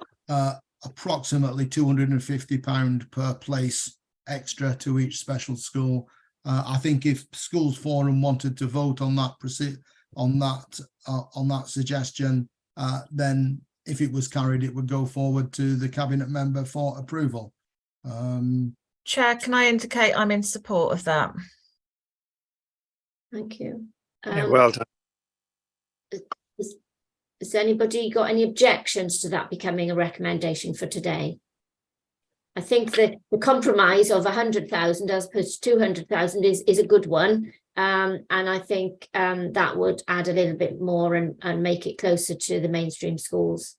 approximately £250 per place extra to each special school. I think if Schools Forum wanted to vote on that suggestion, then if it was carried, it would go forward to the Cabinet member for approval. Chair, can I indicate I'm in support of that? Thank you. Yeah, well done. Has anybody got any objections to that becoming a recommendation for today? I think that the compromise of 100,000 as opposed to 200,000 is a good one. And I think that would add a little bit more and make it closer to the mainstream schools.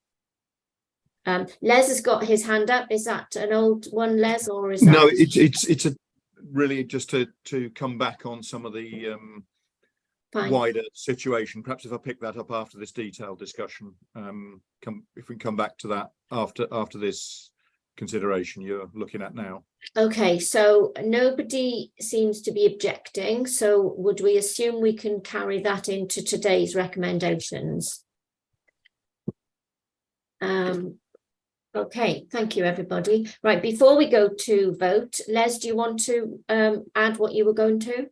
Les has got his hand up. Is that an old one, Les, or is that... No, it's a really just to come back on some of the wider situation. Perhaps if I pick that up after this detailed discussion, if we come back to that after this consideration you're looking at now. Okay, so nobody seems to be objecting, so would we assume we can carry that into today's recommendations? Okay, thank you, everybody. Right, before we go to vote, Les, do you want to add what you were going to?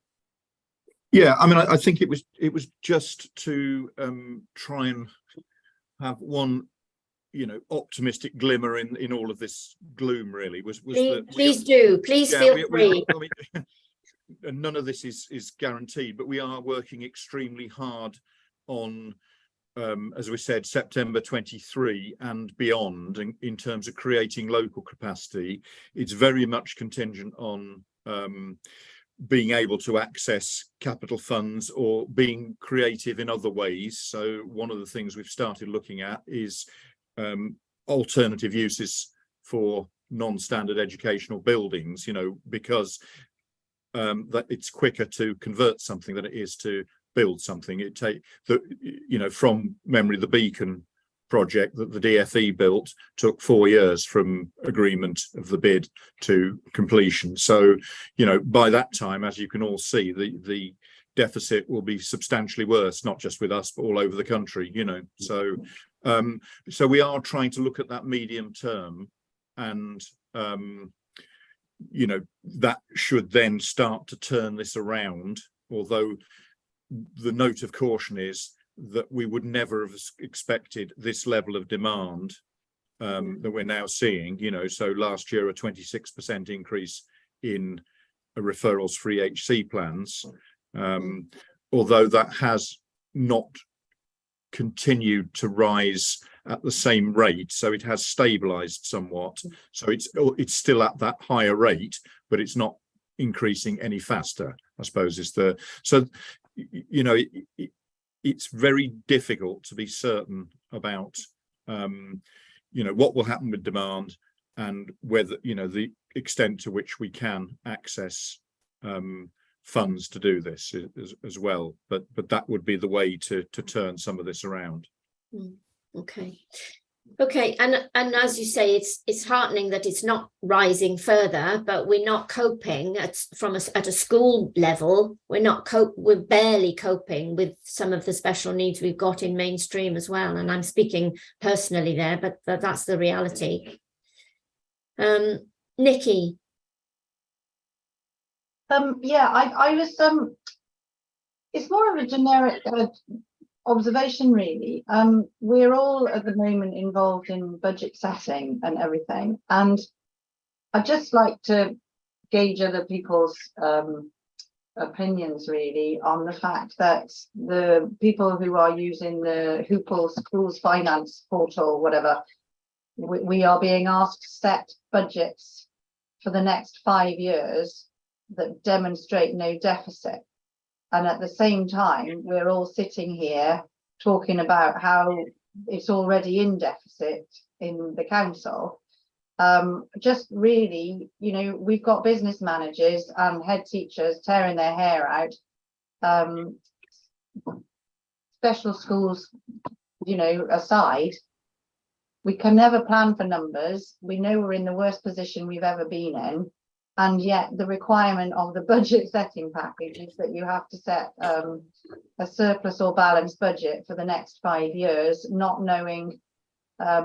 Yeah, I mean, I think it was just to try and have one, optimistic glimmer in all of this gloom. Really, please feel free. I mean, none of this is guaranteed, but we are working extremely hard on, as we said, September 23 and beyond, in terms of creating local capacity. It's very much contingent on being able to access capital funds or being creative in other ways. So one of the things we've started looking at is alternative uses for non-standard educational buildings, because that it's quicker to convert something than it is to build something. It from memory, the Beacon project that the DFE built took 4 years from agreement of the bid to completion. So, by that time, as you can all see, the deficit will be substantially worse, not just with us, but all over the country, So, so we are trying to look at that medium term, and, that should then start to turn this around, although the note of caution is that we would never have expected this level of demand that we're now seeing, so last year a 26% increase in referrals for EHC plans, although that has not continued to rise at the same rate, so it has stabilized somewhat. So it's still at that higher rate, but it's not increasing any faster, I suppose, is the... So, it's very difficult to be certain about, what will happen with demand and whether, the extent to which we can access funds to do this as well. But that would be the way to turn some of this around. Okay, and as you say, it's heartening that it's not rising further, but we're not coping at a school level. We're barely coping with some of the special needs we've got in mainstream as well. And I'm speaking personally there, but that's the reality. Nikki. I was it's more of a generic observation, really. We're all at the moment involved in budget setting and everything, and I'd just like to gauge other people's opinions, really, on the fact that the people who are using the Hoople Schools Finance Portal, whatever, we are being asked to set budgets for the next 5 years that demonstrate no deficit. And at the same time, we're all sitting here talking about how it's already in deficit in the council. Just really, we've got business managers and head teachers tearing their hair out. Special schools, aside, we can never plan for numbers. We know we're in the worst position we've ever been in. And yet the requirement of the budget setting package is that you have to set a surplus or balanced budget for the next 5 years, not knowing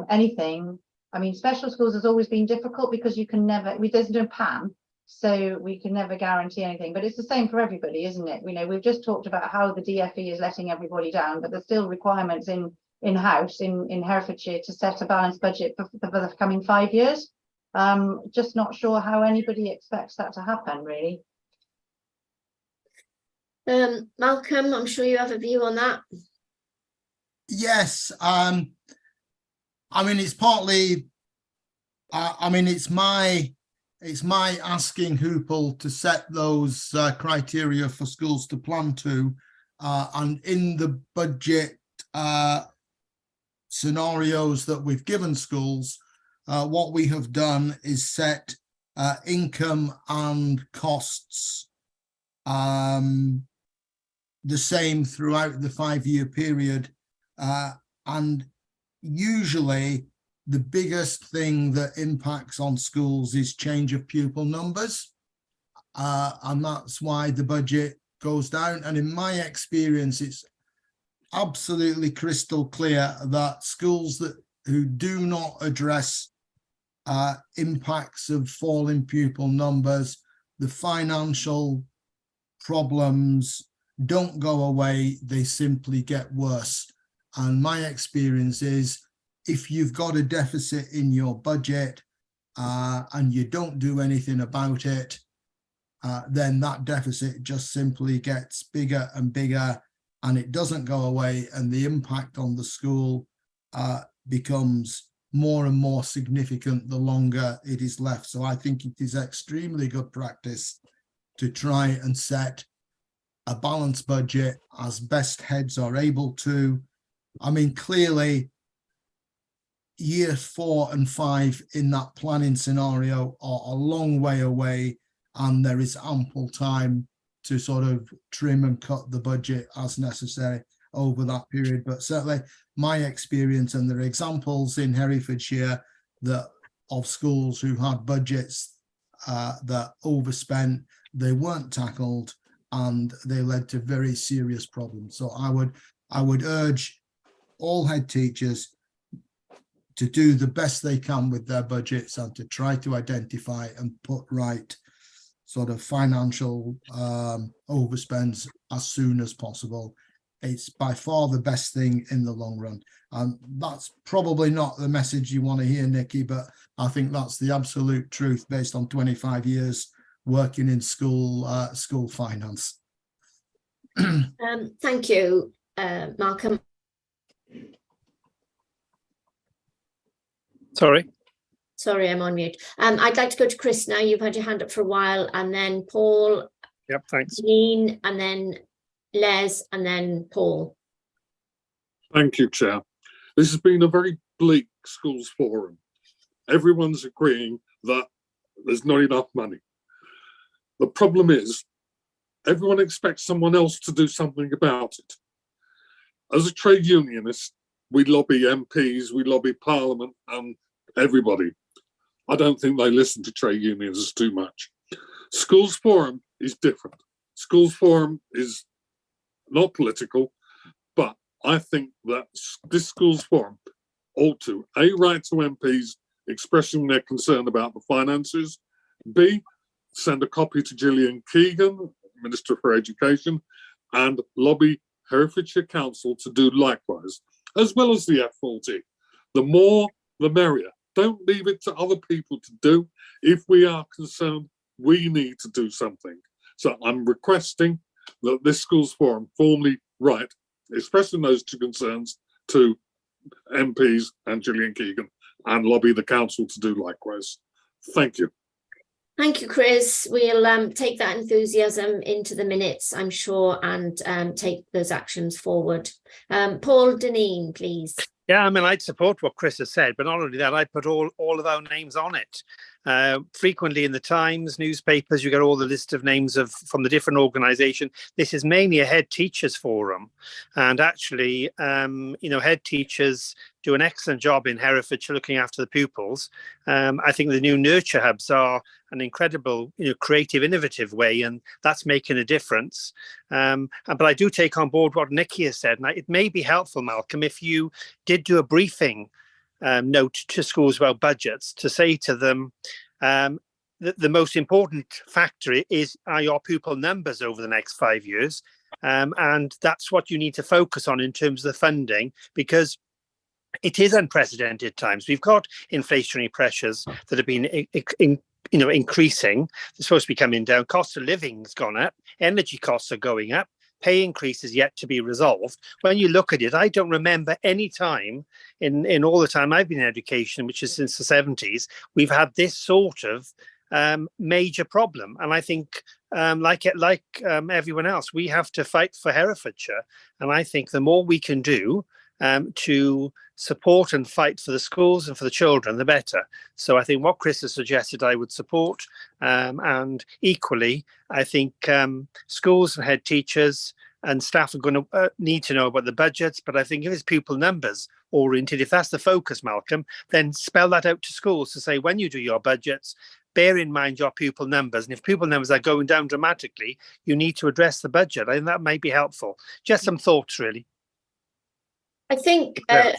anything. I mean, special schools has always been difficult because there's no PAN, so we can never guarantee anything. But it's the same for everybody, isn't it? We've just talked about how the DFE is letting everybody down, but there's still requirements in-house in Herefordshire to set a balanced budget for the coming 5 years. Just not sure how anybody expects that to happen, really. Malcolm, I'm sure you have a view on that. Yes, it's partly, it's my asking Hoople to set those criteria for schools to plan to, and in the budget scenarios that we've given schools, what we have done is set income and costs the same throughout the 5-year period. And usually the biggest thing that impacts on schools is change of pupil numbers. And that's why the budget goes down. And in my experience, it's absolutely crystal clear that schools who do not address impacts of falling pupil numbers, the financial problems don't go away, they simply get worse. And my experience is, if you've got a deficit in your budget and you don't do anything about it, then that deficit just simply gets bigger and bigger, and it doesn't go away, and the impact on the school becomes more and more significant the longer it is left. So I think it is extremely good practice to try and set a balanced budget as best heads are able to. Clearly, year 4 and 5 in that planning scenario are a long way away, and there is ample time to sort of trim and cut the budget as necessary over that period. But certainly my experience, and there are examples in Herefordshire of schools who had budgets that overspent, they weren't tackled, and they led to very serious problems. So I would urge all head teachers to do the best they can with their budgets and to try to identify and put right sort of financial overspends as soon as possible. It's by far the best thing in the long run. That's probably not the message you want to hear, Nikki, but I think that's the absolute truth based on 25 years working in school finance. Thank you, Malcolm. Sorry, I'm on mute. I'd like to go to Chris now. You've had your hand up for a while, and then Paul. Yep, thanks. Jean, and then Les, and then Paul. Thank you, Chair. This has been a very bleak schools forum. Everyone's agreeing that there's not enough money. The problem is, everyone expects someone else to do something about it. As a trade unionist, we lobby MPs, we lobby Parliament and everybody. I don't think they listen to trade unions too much. Schools forum is different. Schools forum is not political, but I think that this schools forum ought to A, write to MPs expressing their concern about the finances, B, send a copy to Gillian Keegan, Minister for Education, and lobby Herefordshire Council to do likewise, as well as the FLT. The more, the merrier. Don't leave it to other people to do. If we are concerned, we need to do something. So I'm requesting that this schools forum formally write, expressing those two concerns to MPs and Gillian Keegan, and lobby the council to do likewise. Thank you. Thank you, Chris. We'll take that enthusiasm into the minutes, I'm sure, and take those actions forward. Paul Deneen, please. Yeah, I mean, I'd support what Chris has said, but not only that, I'd put all of our names on it. Frequently in the Times, newspapers, you get all the list of names from the different organisations. This is mainly a head teachers forum. And actually, head teachers do an excellent job in Herefordshire looking after the pupils. I think the new nurture hubs are an incredible, creative, innovative way, and that's making a difference. But I do take on board what Nikki has said, and it may be helpful, Malcolm, if you did do a briefing note to schools about budgets to say to them, the most important factor are your pupil numbers over the next 5 years. And that's what you need to focus on in terms of the funding, because it is unprecedented times. We've got inflationary pressures that have been increasing. They're supposed to be coming down. Cost of living's gone up. Energy costs are going up. Pay increases yet to be resolved. When you look at it, I don't remember any time in all the time I've been in education, which is since the 70s, we've had this sort of major problem. And I think, like everyone else, we have to fight for Herefordshire. And I think the more we can do to support and fight for the schools and for the children, the better. So I think what Chris has suggested, I would support. And equally, I think schools and head teachers and staff are going to need to know about the budgets. But I think if it's pupil numbers oriented, if that's the focus, Malcolm, then spell that out to schools to say, when you do your budgets, bear in mind your pupil numbers. And if pupil numbers are going down dramatically, you need to address the budget. I think that might be helpful. Just some thoughts, really. I think, I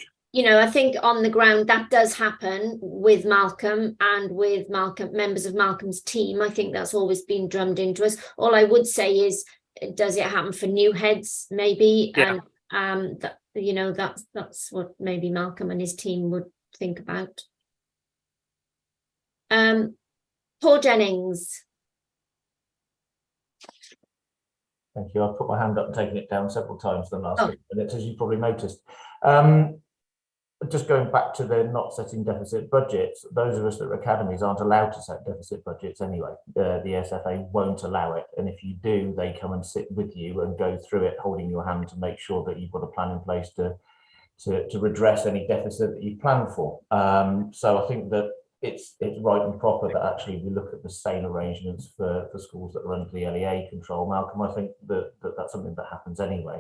think on the ground that does happen with Malcolm and with members of Malcolm's team. I think that's always been drummed into us. All I would say is, does it happen for new heads? Maybe, yeah. And that's what maybe Malcolm and his team would think about. Paul Jennings. Thank you. I've put my hand up and taken it down several times in the last 6 minutes, as you probably noticed. Just going back to the not setting deficit budgets, those of us that are academies aren't allowed to set deficit budgets anyway. The SFA won't allow it. And if you do, they come and sit with you and go through it, holding your hand to make sure that you've got a plan in place to redress any deficit that you plan for. So I think that it's right and proper that actually we look at the same arrangements for schools that are under the LEA control. Malcolm, I think that's something that happens anyway.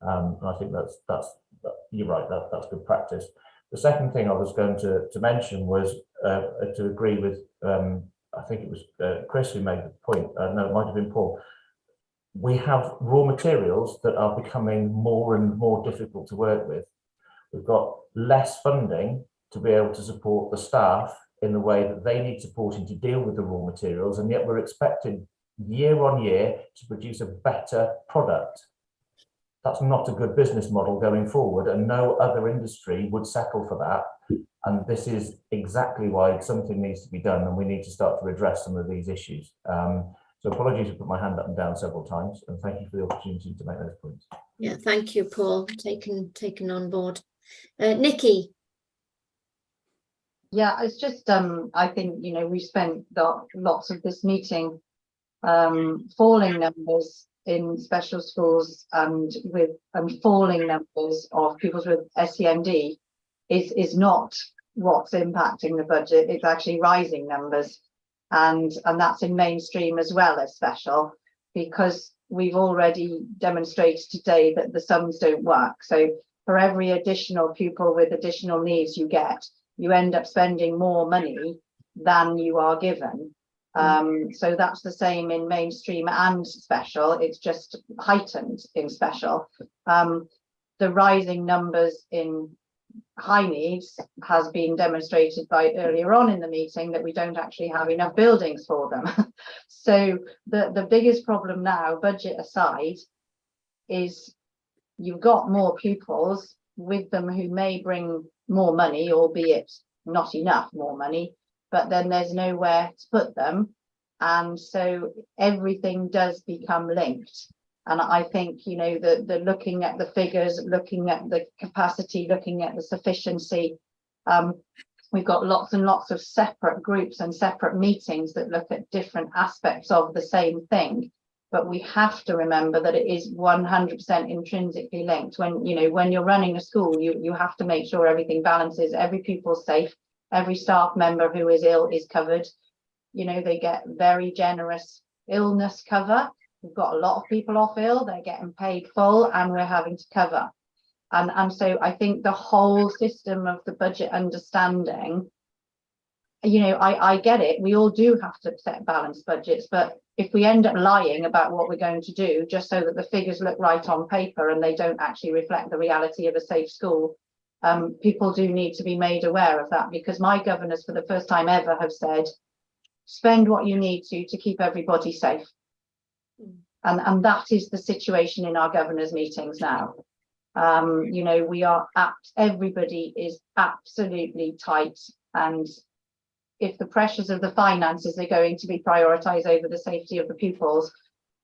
And I think that's you're right, that's good practice. The second thing I was going to mention was to agree with, I think it was Chris who made the point, no, it might have been Paul. We have raw materials that are becoming more and more difficult to work with. We've got less funding to be able to support the staff in the way that they need supporting to deal with the raw materials, and yet we're expected year on year to produce a better product. That's not a good business model going forward, and no other industry would settle for that. And this is exactly why something needs to be done, and we need to start to address some of these issues. So apologies for put my hand up and down several times, and thank you for the opportunity to make those points. Yeah, thank you, Paul. Taken on board. Nikki. Yeah, it's just I think we've spent lots of this meeting falling numbers in special schools and with falling numbers of pupils with SEND is not what's impacting the budget. It's actually rising numbers, and that's in mainstream as well as special, because we've already demonstrated today that the sums don't work. So for every additional pupil with additional needs you get, you end up spending more money than you are given. So that's the same in mainstream and special. It's just heightened in special. The rising numbers in high needs has been demonstrated by earlier on in the meeting that we don't actually have enough buildings for them. So the biggest problem now, budget aside, is you've got more pupils with them who may bring more money, albeit not enough more money, but then there's nowhere to put them. And so everything does become linked. And I think, you know, the looking at the figures, looking at the capacity, looking at the sufficiency, we've got lots and lots of separate groups and separate meetings that look at different aspects of the same thing. But we have to remember that it is 100% intrinsically linked. When, you know, when you're running a school, you have to make sure everything balances, every pupil's safe, every staff member who is ill is covered. You know, they get very generous illness cover. We've got a lot of people off ill, they're getting paid full, and we're having to cover. And so I think the whole system of the budget understanding, you know, I get it. We all do have to set balanced budgets, but if we end up lying about what we're going to do just so that the figures look right on paper and they don't actually reflect the reality of a safe school, people do need to be made aware of that, because my governors for the first time ever have said, spend what you need to keep everybody safe. And that is the situation in our governors' meetings now. You know, we are everybody is absolutely tight, and if the pressures of the finances are going to be prioritised over the safety of the pupils,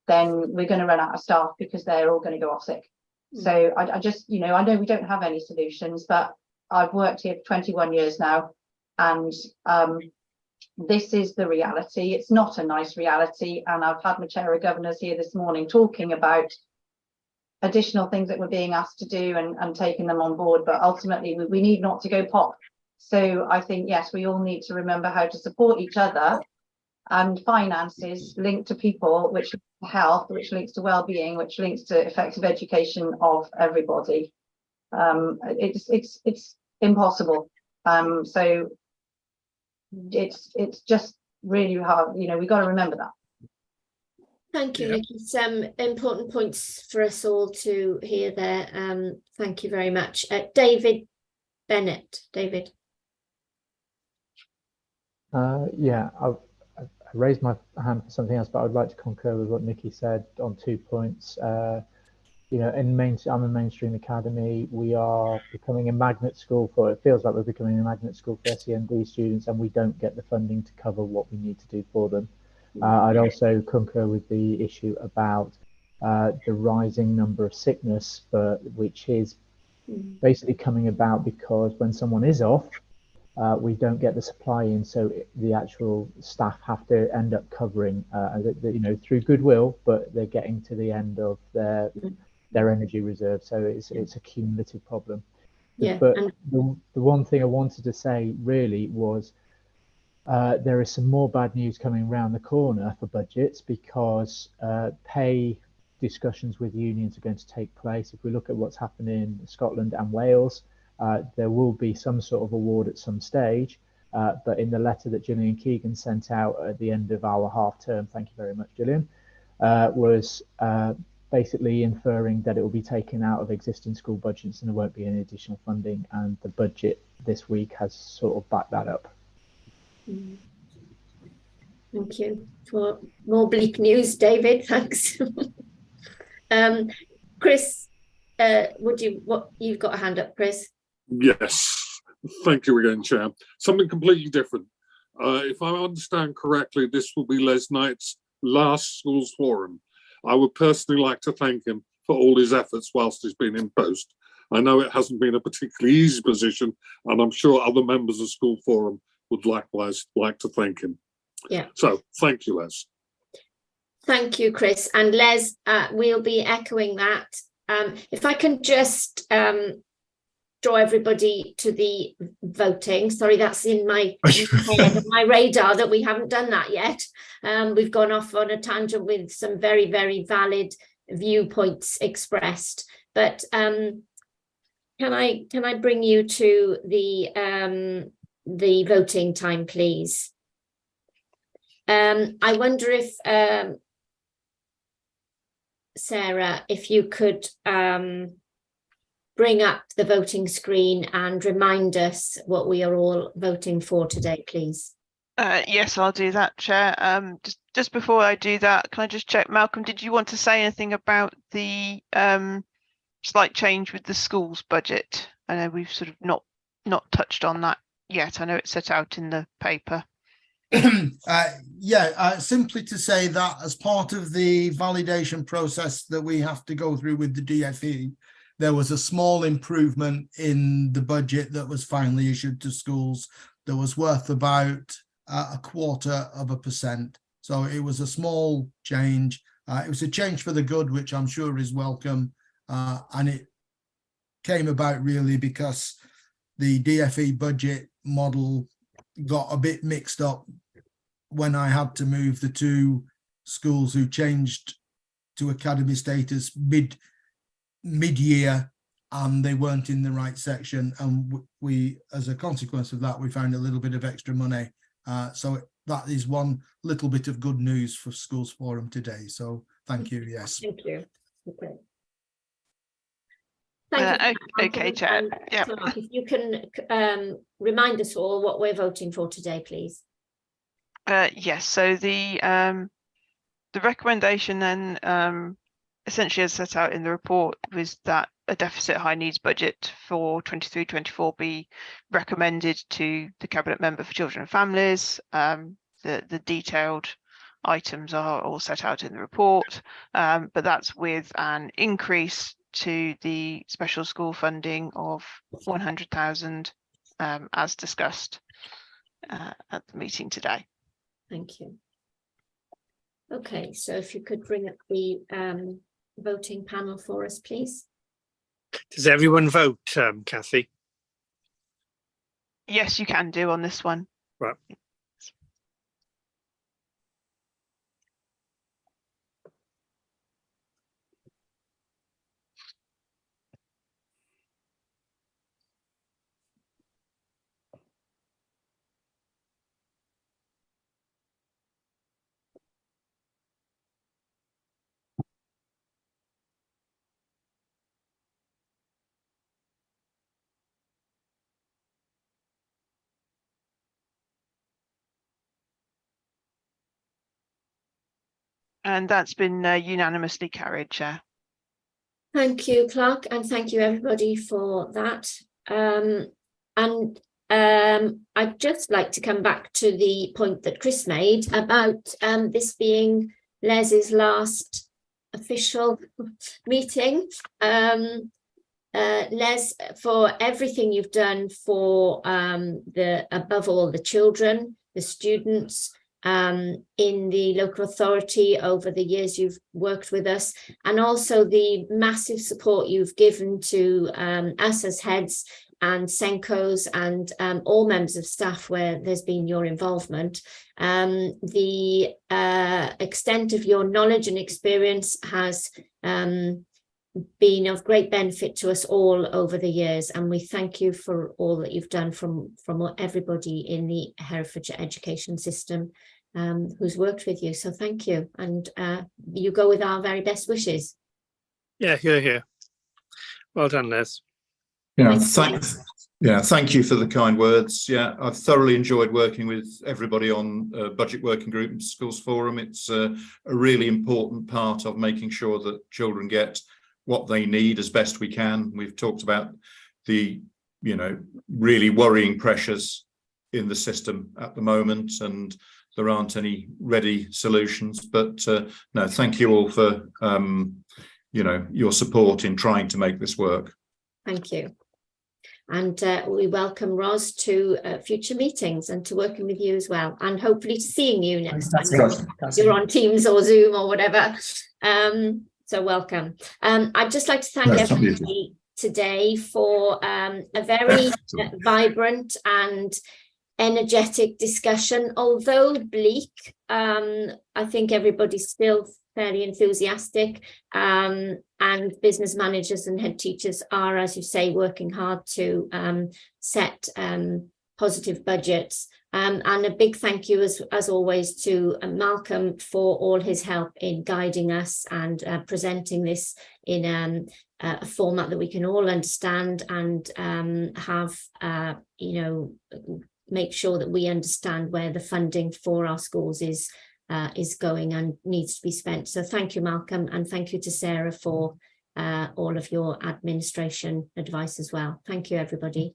then we're going to run out of staff because they're all going to go off sick. So I just, you know, I know we don't have any solutions, but I've worked here for 21 years now, and this is the reality. It's not a nice reality, and I've had my chair of governors here this morning talking about additional things that we're being asked to do and taking them on board, but ultimately we need not to go pop. So I think, yes, we all need to remember how to support each other, and finances linked to people, which links to health, which links to well-being, which links to effective education of everybody. It's impossible. So it's just really hard. You know, we've got to remember that. Thank you, Nikki. Some important points for us all to hear there. Thank you very much. David Bennett. David. Yeah, I raised my hand for something else, but I'd like to concur with what Nikki said on 2 points. You know, I'm a mainstream academy. We are becoming a magnet school for, it feels like we're becoming a magnet school for SEND students, and we don't get the funding to cover what we need to do for them. I'd also concur with the issue about the rising number of sickness, which is basically coming about because when someone is off, we don't get the supply in, so the actual staff have to end up covering, you know, through goodwill, but they're getting to the end of their energy reserve, so it's a cumulative problem. Yeah. But the one thing I wanted to say really was there is some more bad news coming around the corner for budgets, because pay discussions with unions are going to take place. If we look at what's happening in Scotland and Wales, there will be some sort of award at some stage, but in the letter that Gillian Keegan sent out at the end of our half term, thank you very much, Gillian, was basically inferring that it will be taken out of existing school budgets and there won't be any additional funding, and the budget this week has sort of backed that up. Thank you for more bleak news, David. Thanks. Chris, you've got a hand up, Chris? Yes, thank you again, Chair. Something completely different. If I understand correctly, this will be Les Knight's last schools forum. I would personally like to thank him for all his efforts whilst he's been in post. I know it hasn't been a particularly easy position, and I'm sure other members of School Forum would likewise like to thank him. Yeah. So thank you, Les. Thank you, Chris. And Les, we'll be echoing that. If I can just draw everybody to the voting. Sorry, that's in my head, my radar that we haven't done that yet. We've gone off on a tangent with some very, very valid viewpoints expressed. But can I bring you to the voting time, please? I wonder if Sarah, if you could bring up the voting screen and remind us what we are all voting for today, please. Yes, I'll do that, Chair. Just before I do that, can I just check, Malcolm, did you want to say anything about the slight change with the schools budget? I know we've sort of not touched on that yet. I know it's set out in the paper. Simply to say that as part of the validation process that we have to go through with the DFE, there was a small improvement in the budget that was finally issued to schools that was worth about 0.25%. So it was a small change. It was a change for the good, which I'm sure is welcome. And it came about really because the DFE budget model got a bit mixed up when I had to move the two schools who changed to academy status mid-year, and they weren't in the right section, and we, as a consequence of that, we found a little bit of extra money. So that is one little bit of good news for Schools Forum today. So thank you. Yes. Thank you. Okay. Okay, Chair. Yeah. If you can remind us all what we're voting for today, please. Yes. So the recommendation then, essentially as set out in the report, was that a deficit high needs budget for 23-24 be recommended to the Cabinet Member for Children and Families. The detailed items are all set out in the report, but that's with an increase to the special school funding of 100,000 as discussed at the meeting today. Thank you. Okay, so if you could bring up the voting panel for us, please. Does everyone vote, Kathy? Yes, you can do on this one. Right. And that's been unanimously carried, Chair. Thank you, Clark, and thank you everybody for that. I'd just like to come back to the point that Chris made about this being Les's last official meeting. Les, for everything you've done for above all the children, the students, in the local authority over the years you've worked with us, and also the massive support you've given to us as heads and Senkos and all members of staff where there's been your involvement. The extent of your knowledge and experience has been of great benefit to us all over the years, and we thank you for all that you've done from everybody in the Herefordshire education system who's worked with you. So thank you, and you go with our very best wishes. Yeah, here. Well done, Les. Yeah, thank you for the kind words. Yeah, I've thoroughly enjoyed working with everybody on Budget Working Group and Schools Forum. It's a really important part of making sure that children get what they need as best we can. We've talked about the, really worrying pressures in the system at the moment, and there aren't any ready solutions. But no, thank you all for, your support in trying to make this work. Thank you. And we welcome Ros to future meetings and to working with you as well, and hopefully to seeing you next time you're on Teams or Zoom or whatever. So welcome. I'd just like to thank everybody today for a very vibrant and energetic discussion. Although bleak, I think everybody's still fairly enthusiastic, and business managers and head teachers are, as you say, working hard to set positive budgets. And a big thank you, as always, to Malcolm for all his help in guiding us and presenting this in a format that we can all understand, and have, make sure that we understand where the funding for our schools is going and needs to be spent. So thank you, Malcolm, and thank you to Sarah for all of your administration advice as well. Thank you, everybody.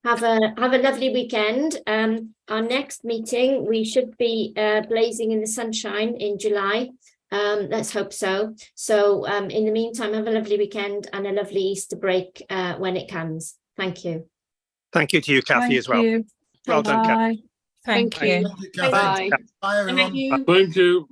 Have a lovely weekend. Our next meeting, we should be blazing in the sunshine in July. Let's hope so. So in the meantime, have a lovely weekend and a lovely Easter break when it comes. Thank you. Thank you to you, Kathy, as well. Well done, Kathy. Thank you. Bye. Bye. Bye, everyone. Thank you.